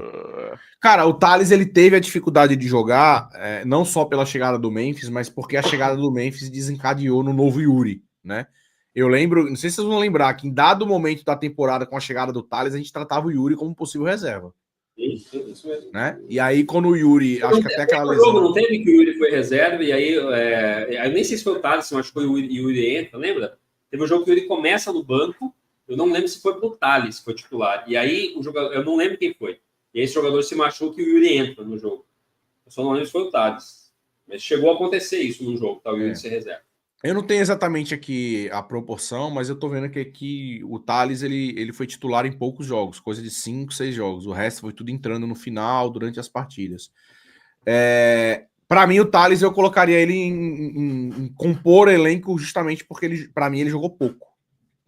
Cara, o Thales ele teve a dificuldade de jogar, não só pela chegada do Memphis, mas porque a chegada do Memphis desencadeou no novo Yuri, né? Eu lembro, não sei se vocês vão lembrar, que em dado momento da temporada com a chegada do Thales, a gente tratava o Yuri como possível reserva. Isso mesmo. Né? E aí, quando o Yuri, acho que até aquela lesão... jogo não teve que o Yuri foi reserva, e aí, eu nem sei se foi o Thales, acho que foi o Yuri entra, lembra? Teve um jogo que o Yuri começa no banco, eu não lembro se foi pro Thales, foi titular. E aí, o jogador, eu não lembro quem foi. E aí, esse jogador se machuca e o Yuri entra no jogo. Eu só não lembro se foi o Thales. Mas chegou a acontecer isso no jogo, tá? O Yuri ser reserva. Eu não tenho exatamente aqui a proporção, mas eu tô vendo que aqui o Thales ele foi titular em poucos jogos, coisa de 5, 6 jogos. O resto foi tudo entrando no final, durante as partidas. Para mim, o Thales eu colocaria ele em compor elenco justamente porque para mim ele jogou pouco.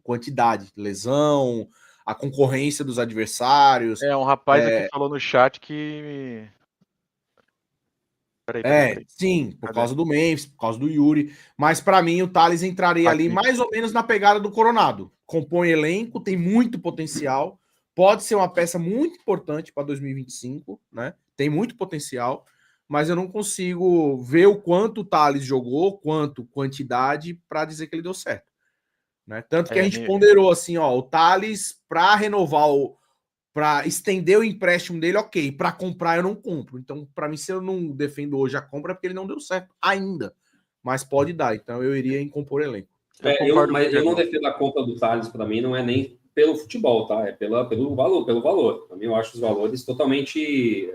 Quantidade, lesão, a concorrência dos adversários. Um rapaz aqui falou no chat que... Peraí. Sim, por causa do Memphis, por causa do Yuri. Mas para mim o Thales entraria ali mais ou menos na pegada do Coronado. Compõe elenco, tem muito potencial, pode ser uma peça muito importante para 2025, né? Tem muito potencial, mas eu não consigo ver o quanto o Thales jogou, quanto quantidade, para dizer que ele deu certo. Né? Tanto que a gente ponderou assim, ó, o Thales para renovar para estender o empréstimo dele, ok. Para comprar, eu não compro. Então, para mim, se eu não defendo hoje a compra, é porque ele não deu certo ainda. Mas pode dar. Então, eu iria em compor elenco. Eu não defendo a compra do Thales, para mim, não é nem pelo futebol, tá? É pelo valor. Para mim, eu acho os valores totalmente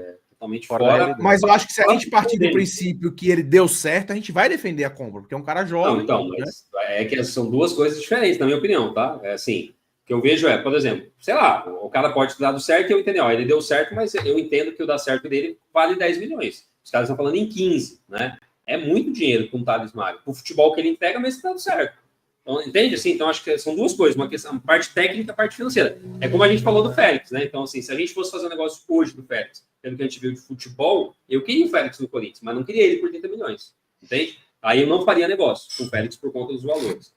fora. Mas eu acho que se a gente partir do princípio que ele deu certo, a gente vai defender a compra, porque é um cara jovem. Não, mas é que são duas coisas diferentes, na minha opinião, tá? É assim... que eu vejo por exemplo, sei lá, o cara pode ter dado certo e eu entendo, ele deu certo, mas eu entendo que o dar certo dele vale 10 milhões. Os caras estão falando em 15, né? É muito dinheiro para um Thales Magno. Para o futebol que ele entrega, mas está dando certo. Então, entende? Assim, então, acho que são duas coisas, uma questão, parte técnica e parte financeira. É como a gente falou do Félix, né? Então, assim, se a gente fosse fazer um negócio hoje do Félix, pelo que a gente viu de futebol, eu queria o Félix no Corinthians, mas não queria ele por 30 milhões. Entende? Aí eu não faria negócio com o Félix por conta dos valores.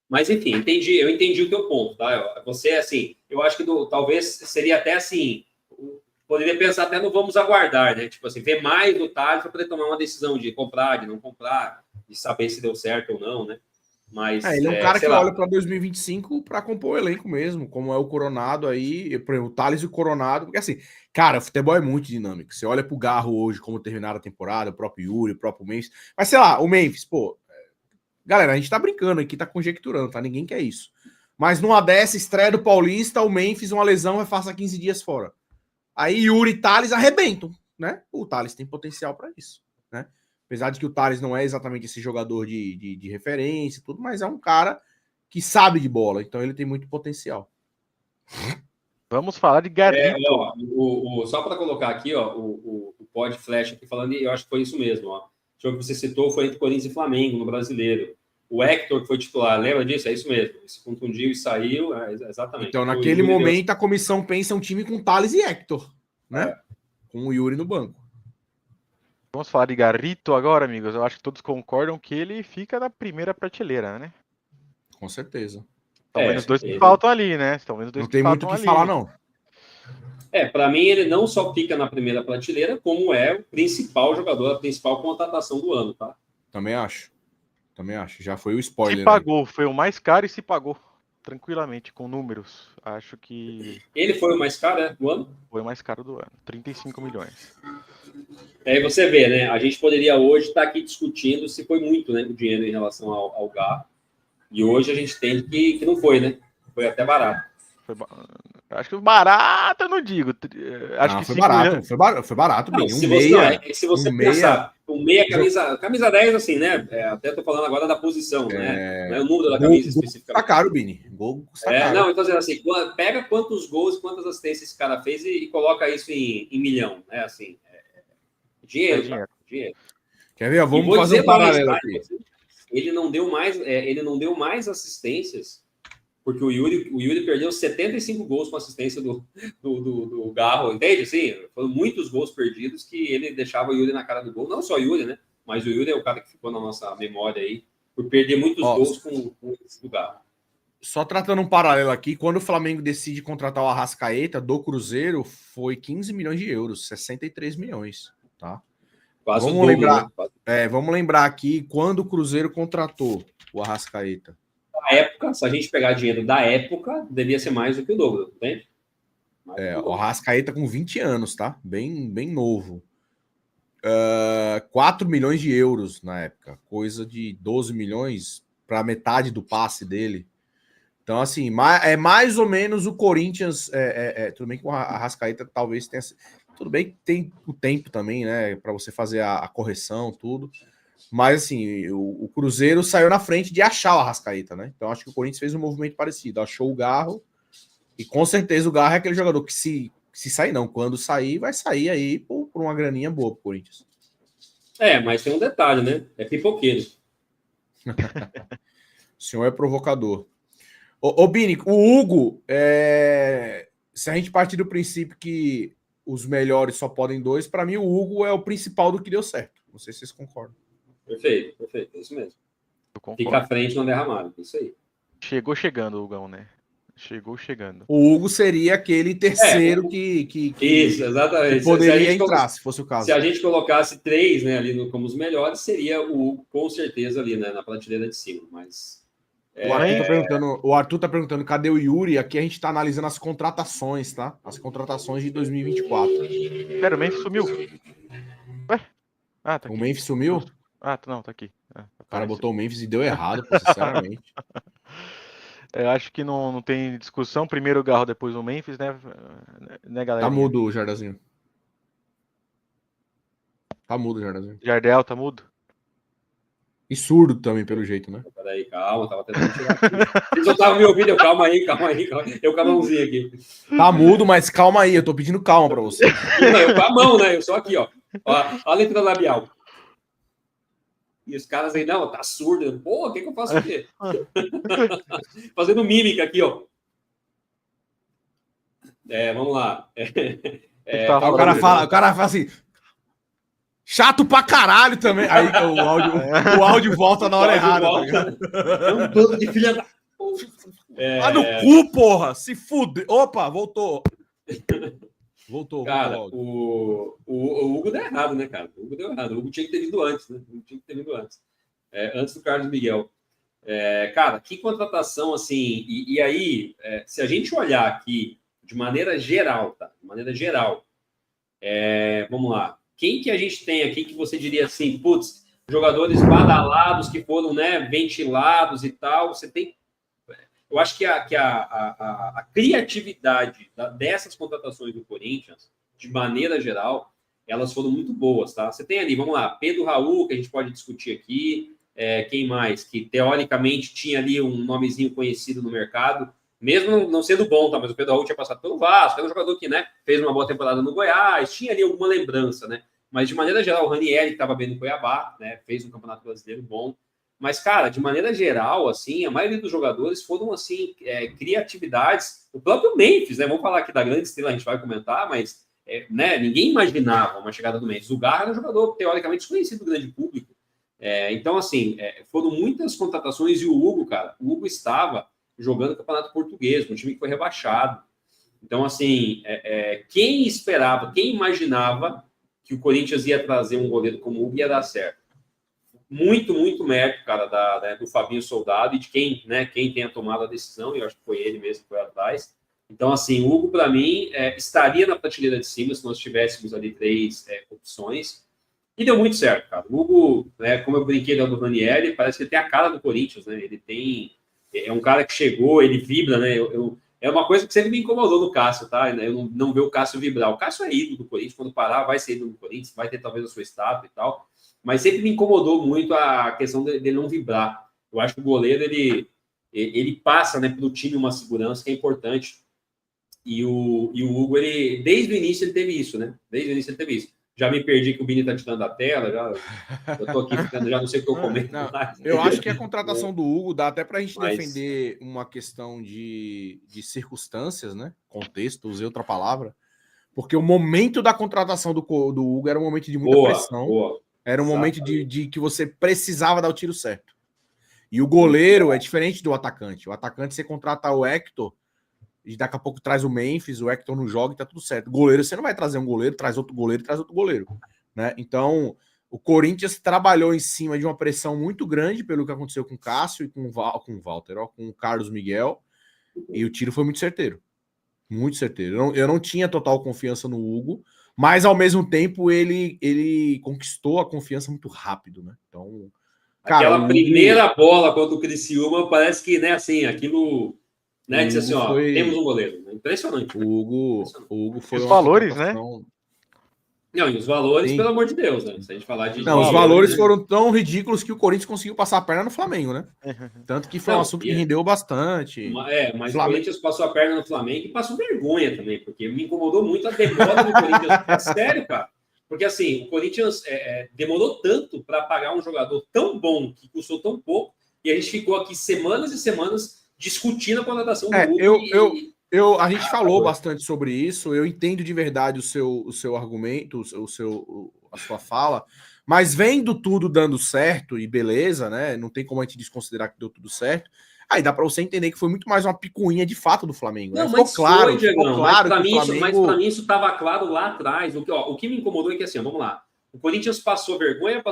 Mas, enfim, eu entendi o teu ponto, tá? Você, assim, eu acho que talvez seria até assim, poderia pensar até no vamos aguardar, né? Tipo assim, ver mais do Thales para poder tomar uma decisão de comprar, de não comprar, de saber se deu certo ou não, né? Mas, ele é um cara que olha para 2025 para compor o elenco mesmo, como é o Coronado aí, por exemplo, o Thales e o Coronado, porque assim, cara, o futebol é muito dinâmico. Você olha pro Garro hoje, como terminaram a temporada, o próprio Yuri, o próprio Memphis, mas sei lá, o Memphis, pô, galera, a gente tá brincando aqui, tá conjecturando, tá? Ninguém quer isso. Mas numa dessa, estreia do Paulista, o Memphis, uma lesão, vai passar 15 dias fora. Aí Yuri e Thales arrebentam, né? O Thales tem potencial para isso, né? Apesar de que o Thales não é exatamente esse jogador de referência e tudo, mas é um cara que sabe de bola, então ele tem muito potencial. Vamos falar de Garrito. Só para colocar aqui, ó, o Pod Flash aqui falando, e eu acho que foi isso mesmo, ó. O jogo que você citou foi entre Corinthians e Flamengo, no Brasileiro. O Hector, que foi titular, lembra disso? É isso mesmo. Ele se contundiu e saiu, exatamente. Então, naquele momento, a comissão pensa um time com Thales e Hector, né? Com o Yuri no banco. Vamos falar de Garrito agora, amigos. Eu acho que todos concordam que ele fica na primeira prateleira, né? Com certeza. Estão vendo os dois que faltam ali, né? Não tem muito o que falar, não. Para mim, ele não só fica na primeira prateleira, como é o principal jogador, a principal contratação do ano, tá? Também acho. Já foi o spoiler. Se pagou, foi o mais caro e se pagou. tranquilamente, com números. Acho que... Ele foi o mais caro, né, do ano? Foi o mais caro do ano, 35 milhões. Aí você vê, né? A gente poderia hoje estar aqui discutindo se foi muito, né, o dinheiro em relação ao Garro. E hoje a gente tem que não foi, né? Foi até barato. Acho que barato eu não digo. Acho que foi barato, foi barato, não, bem. Se você pensar, camisa 10, assim, né? Até tô falando agora da posição, né? Não é o número da camisa especificamente. Tá caro, Bini. Gol custa caro. Não, então assim, pega quantos gols e quantas assistências esse cara fez e coloca isso em milhão, né? Assim, dinheiro. Quer ver? Vamos fazer um paralelo aqui. Ele não deu mais assistências, porque o Yuri perdeu 75 gols com assistência do Garro, entende? Assim, foram muitos gols perdidos que ele deixava o Yuri na cara do gol. Não só o Yuri, né? Mas o Yuri é o cara que ficou na nossa memória aí, por perder muitos gols com o Garro. Só tratando um paralelo aqui, quando o Flamengo decide contratar o Arrascaeta do Cruzeiro, foi 15 milhões de euros, 63 milhões, tá? Quase vamos lembrar, vamos lembrar aqui quando o Cruzeiro contratou o Arrascaeta. Na época, se a gente pegar dinheiro da época, devia ser mais do que o Douglas, entende? O Arrascaeta com 20 anos, tá? Bem novo. 4 milhões de euros na época, coisa de 12 milhões para metade do passe dele. Então, assim, é mais ou menos o Corinthians. Tudo bem que o Arrascaeta talvez tenha. Tudo bem que tem o tempo também, né? Para você fazer a correção, tudo. Mas, assim, o Cruzeiro saiu na frente de achar o Arrascaeta, né? Então, acho que o Corinthians fez um movimento parecido. Achou o Garro. E com certeza o Garro é aquele jogador que se sair, não. Quando sair, vai sair aí por uma graninha boa pro Corinthians. Mas tem um detalhe, né? É pipoqueiro. O senhor é provocador. Ô Bini, o Hugo, se a gente partir do princípio que os melhores só podem 2, para mim o Hugo é o principal do que deu certo. Não sei se vocês concordam. Perfeito. É isso mesmo. Fica à frente no derramado. Isso aí. Chegou chegando, Hugão, né? Chegou chegando. O Hugo seria aquele terceiro que isso, exatamente. Que poderia entrar, se fosse o caso. Se a gente colocasse 3, né, ali como os melhores, seria o Hugo, com certeza, ali, né, na prateleira de cima. Mas... O Arthur tá perguntando cadê o Yuri? Aqui a gente tá analisando as contratações, tá? As contratações de 2024. Pera, o Memphis sumiu. Ué? Tá aqui. O Memphis sumiu? Não, tá aqui. O cara botou o Memphis e deu errado, sinceramente. Eu acho que não tem discussão. Primeiro o Garro, depois o Memphis, né galera? Tá mudo o Jardazinho. Tá mudo o Jardazinho. Jardel, tá mudo? E surdo também, pelo jeito, né? Peraí, calma, tava tentando tirar aqui. Vocês não estavam me ouvindo, calma aí. Eu com a mãozinha aqui. Tá mudo, mas calma aí, eu tô pedindo calma pra você. Não, eu com a mão, né? Eu só aqui, ó. A letra labial. E os caras aí, não, tá surdo. Pô, o que eu faço aqui? Fazendo mímica aqui, ó. Vamos lá. O cara fala assim... Chato pra caralho também. Aí o áudio volta na hora errada. É um bando de filha da... no cu, porra! Se fude. Opa, voltou. Cara, o Hugo deu errado, né, cara? O Hugo deu errado. O Hugo tinha que ter vindo antes, né? Antes do Carlos Miguel. Cara, que contratação, assim... E aí, se a gente olhar aqui de maneira geral, tá? De maneira geral. Vamos lá. Quem que a gente tem aqui que você diria assim, putz, jogadores badalados que foram, né, ventilados e tal, você tem... Eu acho que a criatividade dessas contratações do Corinthians, de maneira geral, elas foram muito boas, tá? Você tem ali, vamos lá, Pedro Raul, que a gente pode discutir aqui, quem mais? Que teoricamente tinha ali um nomezinho conhecido no mercado, mesmo não sendo bom, tá? Mas o Pedro Raul tinha passado pelo Vasco, era um jogador que, né, fez uma boa temporada no Goiás, tinha ali alguma lembrança, né? Mas, de maneira geral, o Ranieri, que estava bem no Cuiabá, né, fez um campeonato brasileiro bom. Mas, cara, de maneira geral, assim, a maioria dos jogadores foram, assim, criatividades. O próprio Memphis, né? Vamos falar aqui da grande estrela, a gente vai comentar, mas, né, ninguém imaginava uma chegada do Memphis. O Garra era um jogador, teoricamente, desconhecido do grande público. Então, assim, foram muitas contratações e o Hugo, cara, o Hugo estava jogando o Campeonato Português, um time que foi rebaixado. Então, assim, quem esperava, quem imaginava que o Corinthians ia trazer um goleiro como o Hugo ia dar certo? muito, muito mérito, cara, do Fabinho Soldado e de quem tenha tomado a decisão, e eu acho que foi ele mesmo que foi atrás. Então, assim, o Hugo, para mim, estaria na prateleira de cima se nós tivéssemos ali 3 opções. E deu muito certo, cara. O Hugo, como eu brinquei do Ranieri, parece que ele tem a cara do Corinthians, né? Ele tem... É um cara que chegou, ele vibra, né? É uma coisa que sempre me incomodou no Cássio, tá? Eu não ver o Cássio vibrar. O Cássio é ídolo do Corinthians, quando parar, vai ser ídolo do Corinthians, vai ter talvez a sua estátua e tal. Mas sempre me incomodou muito a questão dele não vibrar. Eu acho que o goleiro, ele passa, né, para o time uma segurança que é importante. E o Hugo, desde o início, ele teve isso, né? Desde o início ele teve isso. Já me perdi que o Bini tá tirando a tela, eu tô aqui ficando, já não sei o que eu comento. Eu acho que a contratação do Hugo dá até pra gente defender uma questão de circunstâncias, né? Contexto, usei outra palavra. Porque o momento da contratação do Hugo era um momento de muita pressão. Era um momento de que você precisava dar o tiro certo. E o goleiro é diferente do atacante. O atacante, você contrata o Hector, e daqui a pouco traz o Memphis, o Hector não joga e tá tudo certo. O goleiro, você não vai trazer um goleiro, traz outro goleiro, né? Então, o Corinthians trabalhou em cima de uma pressão muito grande pelo que aconteceu com o Cássio e com o Walter, com o Carlos Miguel, e o tiro foi muito certeiro. Muito certeiro. Eu não tinha total confiança no Hugo, mas ao mesmo tempo ele conquistou a confiança muito rápido, né? Então, cara, aquela primeira bola contra o Criciúma parece que, né, assim, aquilo... Né, que assim, temos um goleiro. Impressionante. O Hugo foi os valores, né? Não, e os valores, sim, pelo amor de Deus, né? Se a gente falar de... Não, os valores foram tão ridículos que o Corinthians conseguiu passar a perna no Flamengo, né? Tanto que foi um assunto que rendeu bastante. Mas o Corinthians passou a perna no Flamengo e passou vergonha também, porque me incomodou muito a demora do Corinthians. É sério, cara. Porque, assim, o Corinthians demorou tanto para pagar um jogador tão bom, que custou tão pouco, e a gente ficou aqui semanas e semanas discutindo a contratação do Hugo. A gente falou bastante sobre isso, eu entendo de verdade o seu argumento, a sua fala, mas vendo tudo dando certo e beleza, né? Não tem como a gente desconsiderar que deu tudo certo. Aí dá para você entender que foi muito mais uma picuinha de fato do Flamengo. Não, né? Mas ficou claro, mas para mim isso estava claro lá atrás. O que me incomodou é que, assim, vamos lá. O Corinthians passou vergonha,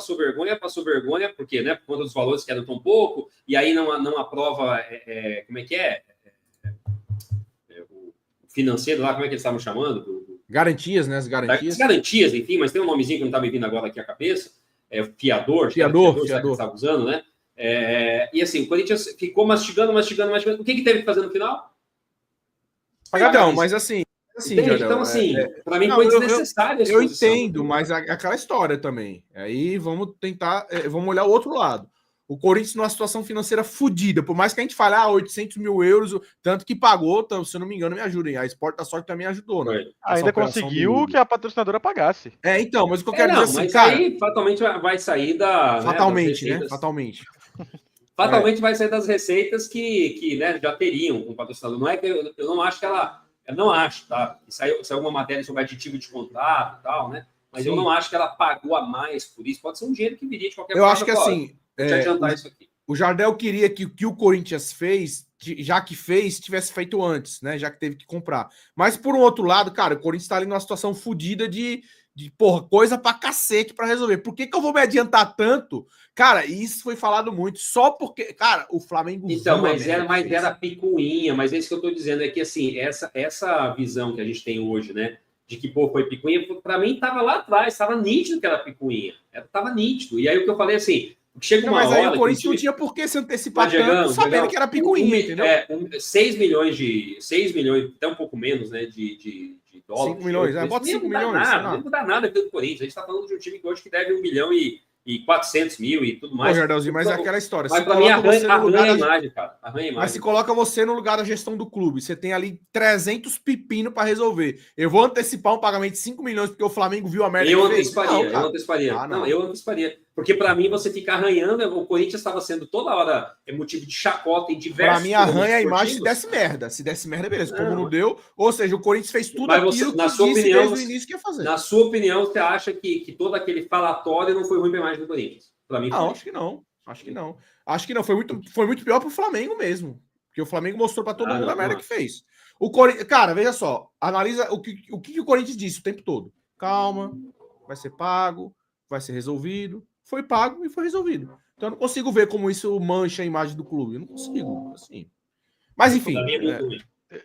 porque, né, por conta dos valores que eram tão pouco, e aí não aprova, como é que é? O financeiro lá, como é que eles estavam chamando? Garantias, né? As garantias. As garantias, enfim, mas tem um nomezinho que não está me vindo agora aqui à cabeça. Fiador. Que estava usando, né? E assim, o Corinthians ficou mastigando. O que teve que fazer no final? Não, mas assim, Jardel, então, assim, para mim foi desnecessário. Eu entendo, mas aquela história também. Aí vamos tentar, vamos olhar o outro lado. O Corinthians numa situação financeira fodida, por mais que a gente fale 800 mil euros, tanto que pagou, se eu não me engano, me ajudem. A Sport da Sorte também ajudou, né? Ainda conseguiu que a patrocinadora pagasse. Então, mas o que eu quero dizer assim, mas cara... aí fatalmente vai sair da... Fatalmente, né? Fatalmente. Fatalmente vai sair das receitas que né, já teriam com o patrocinador. Não é que eu não acho que ela... Eu não acho, tá? Saiu uma matéria sobre aditivo de contrato e tal, né? Mas sim, eu não acho que ela pagou a mais por isso. Pode ser um dinheiro que viria de qualquer forma. Eu acho que assim... isso aqui. O Jardel queria que o que o Corinthians fez, já que fez, tivesse feito antes, né? Já que teve que comprar. Mas, por um outro lado, cara, o Corinthians tá ali numa situação fodida de coisa pra cacete pra resolver. Por que eu vou me adiantar tanto? Cara, isso foi falado muito. Só porque, cara, o Flamengo... Então, mas era picuinha. Mas é isso que eu tô dizendo. É que, assim, essa visão que a gente tem hoje, né? De que, foi picuinha. Pra mim, tava lá atrás. Tava nítido que era picuinha. Tava nítido. E aí, o que eu falei, assim... Chega uma hora, aí o Corinthians não tinha por que se antecipar tanto, sabendo que era picuinha, entendeu? 6 milhões, até um pouco menos, né, de dólares. 5 milhões, bota 5 milhões. Não muda nada do Corinthians. A gente está falando de um time que hoje que deve 1 milhão e 400 mil e tudo mais. Pô, Jardalzinho, mas é aquela história. Mas para mim arranha a imagem, cara. Arranha a imagem. Mas se coloca você no lugar da gestão do clube, você tem ali 300 pepino para resolver. Eu vou antecipar um pagamento de 5 milhões porque o Flamengo viu a merda. Eu anteciparia. Porque para mim você fica arranhando, o Corinthians estava sendo toda hora motivo de chacota em diversos... Para mim arranha a imagem se desse merda. Se desse merda, beleza. Como não deu, ou seja, o Corinthians fez tudo aquilo que disse desde o início que ia fazer. Na sua opinião, você acha que todo aquele falatório não foi ruim para a imagem do Corinthians? Para mim, não, acho que não. Acho que não. Foi muito pior para o Flamengo mesmo. Porque o Flamengo mostrou para todo mundo a merda que fez. O Corinthians, cara, veja só. Analisa o que o Corinthians disse o tempo todo. Calma, vai ser pago, vai ser resolvido. foi pago e foi resolvido. Então eu não consigo ver como isso mancha a imagem do clube. Eu não consigo, assim. Mas enfim.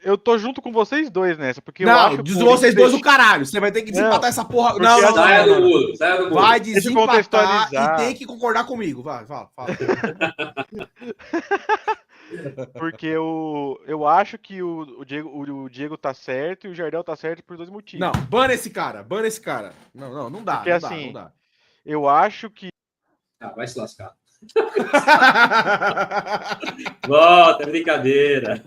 Eu tô junto com vocês dois nessa, porque não, eu acho que vocês dois o caralho. Você vai ter que desempatar essa porra. Não. Vai desempatar e tem que concordar comigo. Vai, fala. Porque eu acho que o Diego tá certo e o Jardel tá certo por 2 motivos. Não, bana esse cara. Não dá. Porque não dá. Eu acho que... vai se lascar. Volta, brincadeira.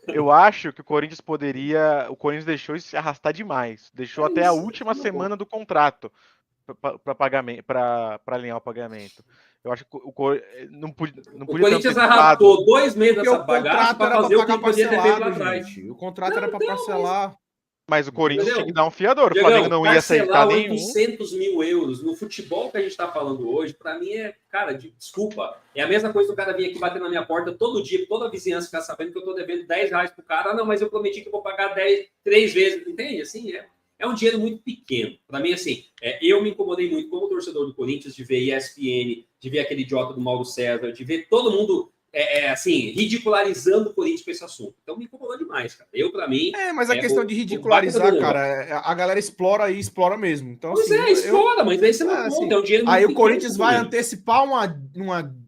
Eu acho que o Corinthians deixou isso se arrastar demais. Deixou até a última semana do contrato para alinhar o pagamento. Eu acho que o Corinthians arrastou 2 meses dessa bagaça para fazer o que podia ter feito lá atrás. O contrato era para parcelar. Mas o Corinthians tinha que dar um fiador. O Flamengo não ia aceitar nenhum. 800 mil euros no futebol que a gente está falando hoje, para mim cara, desculpa. É a mesma coisa do cara vir aqui bater na minha porta todo dia, toda a vizinhança ficar sabendo que eu estou devendo 10 reais pro cara. Não, mas eu prometi que eu vou pagar 3 vezes. Entende? Assim, é um dinheiro muito pequeno. Para mim, assim, eu me incomodei muito como torcedor do Corinthians de ver ESPN, de ver aquele idiota do Mauro César, de ver todo mundo... assim, ridicularizando o Corinthians com esse assunto. Então me incomodou demais, cara. Para mim... mas a questão de ridicularizar, cara, a galera explora e explora mesmo. Então, pois assim, explora, mas aí você não conta, é um dinheiro aí o Corinthians vai antecipar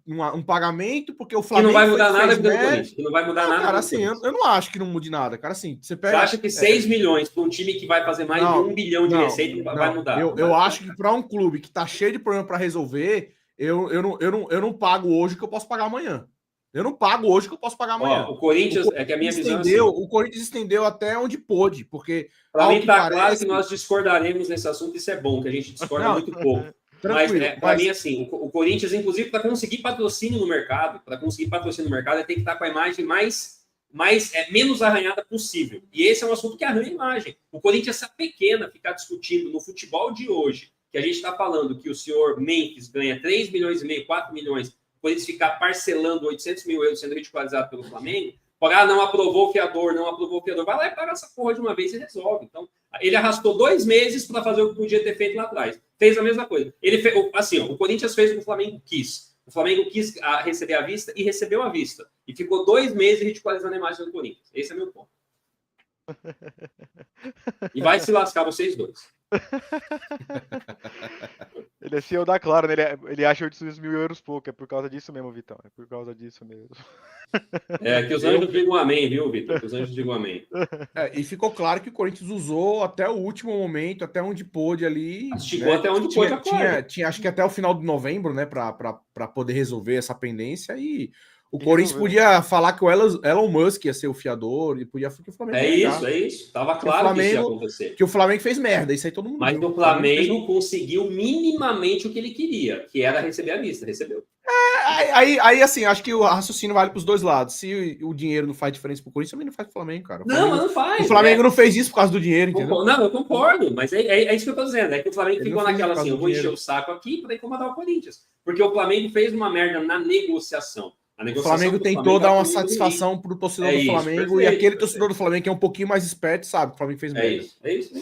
um pagamento, porque o Flamengo... Que não vai mudar nada do Corinthians. Que não vai mudar nada. Cara, assim, eu não acho que não mude nada, cara. Assim, você acha que 6 milhões para um time que vai fazer mais de 1 bilhão de receita vai mudar? Eu acho que para um clube que tá cheio de problema para resolver, eu não pago hoje o que eu posso pagar amanhã. Eu não pago hoje que eu posso pagar amanhã. O Corinthians, é que a minha visão o Corinthians estendeu até onde pôde, porque... Para mim tá claro que nós discordaremos nesse assunto, isso é bom, que a gente discorda muito pouco. Mas, para mim, assim, o Corinthians, inclusive, para conseguir patrocínio no mercado, ele tem que estar com a imagem menos arranhada possível. E esse é um assunto que arranha a imagem. O Corinthians é pequena ficar discutindo no futebol de hoje, que a gente está falando que o senhor Memphis ganha 3 milhões e meio, 4 milhões, por eles ficar parcelando 800 mil euros sendo ridicularizado pelo Flamengo, não aprovou o fiador, vai lá e paga essa porra de uma vez e resolve. Então, ele arrastou 2 meses para fazer o que podia ter feito lá atrás. Fez a mesma coisa. O Corinthians fez o que o Flamengo quis. O Flamengo quis receber à vista e recebeu à vista. E ficou 2 meses ridicularizando a imagem do Corinthians. Esse é meu ponto. E vai se lascar vocês dois. Ele é CEO da Claro, né? Ele acha 800 mil euros pouco. É por causa disso mesmo, Vitão. É por causa disso mesmo. Que os anjos digam amém, viu, Vitor? Que os anjos digam amém. E ficou claro que o Corinthians usou até o último momento, até onde pôde ali. Chegou até onde pôde. Tinha, acho que até o final de novembro, né? Para poder resolver essa pendência. E o Corinthians podia falar que o Elon Musk ia ser o fiador e podia que o Flamengo é isso. Tava claro que isso ia acontecer. Que o Flamengo fez merda, isso aí todo mundo Mas viu. o Flamengo conseguiu minimamente o que ele queria, que era receber à vista. Recebeu. Aí, assim, acho que o raciocínio vale para os dois lados. Se o dinheiro não faz diferença pro Corinthians, também não faz pro Flamengo, cara. Mas não faz. O Flamengo não fez isso por causa do dinheiro, entendeu? Não, eu concordo, mas é isso que eu tô dizendo. É que o Flamengo ficou naquela assim, eu vou encher o saco aqui para incomodar o Corinthians. Porque o Flamengo fez uma merda na negociação. O Flamengo tentou dar uma satisfação pro torcedor do Flamengo, e aquele torcedor do Flamengo que é um pouquinho mais esperto, sabe? O Flamengo fez merda. É isso.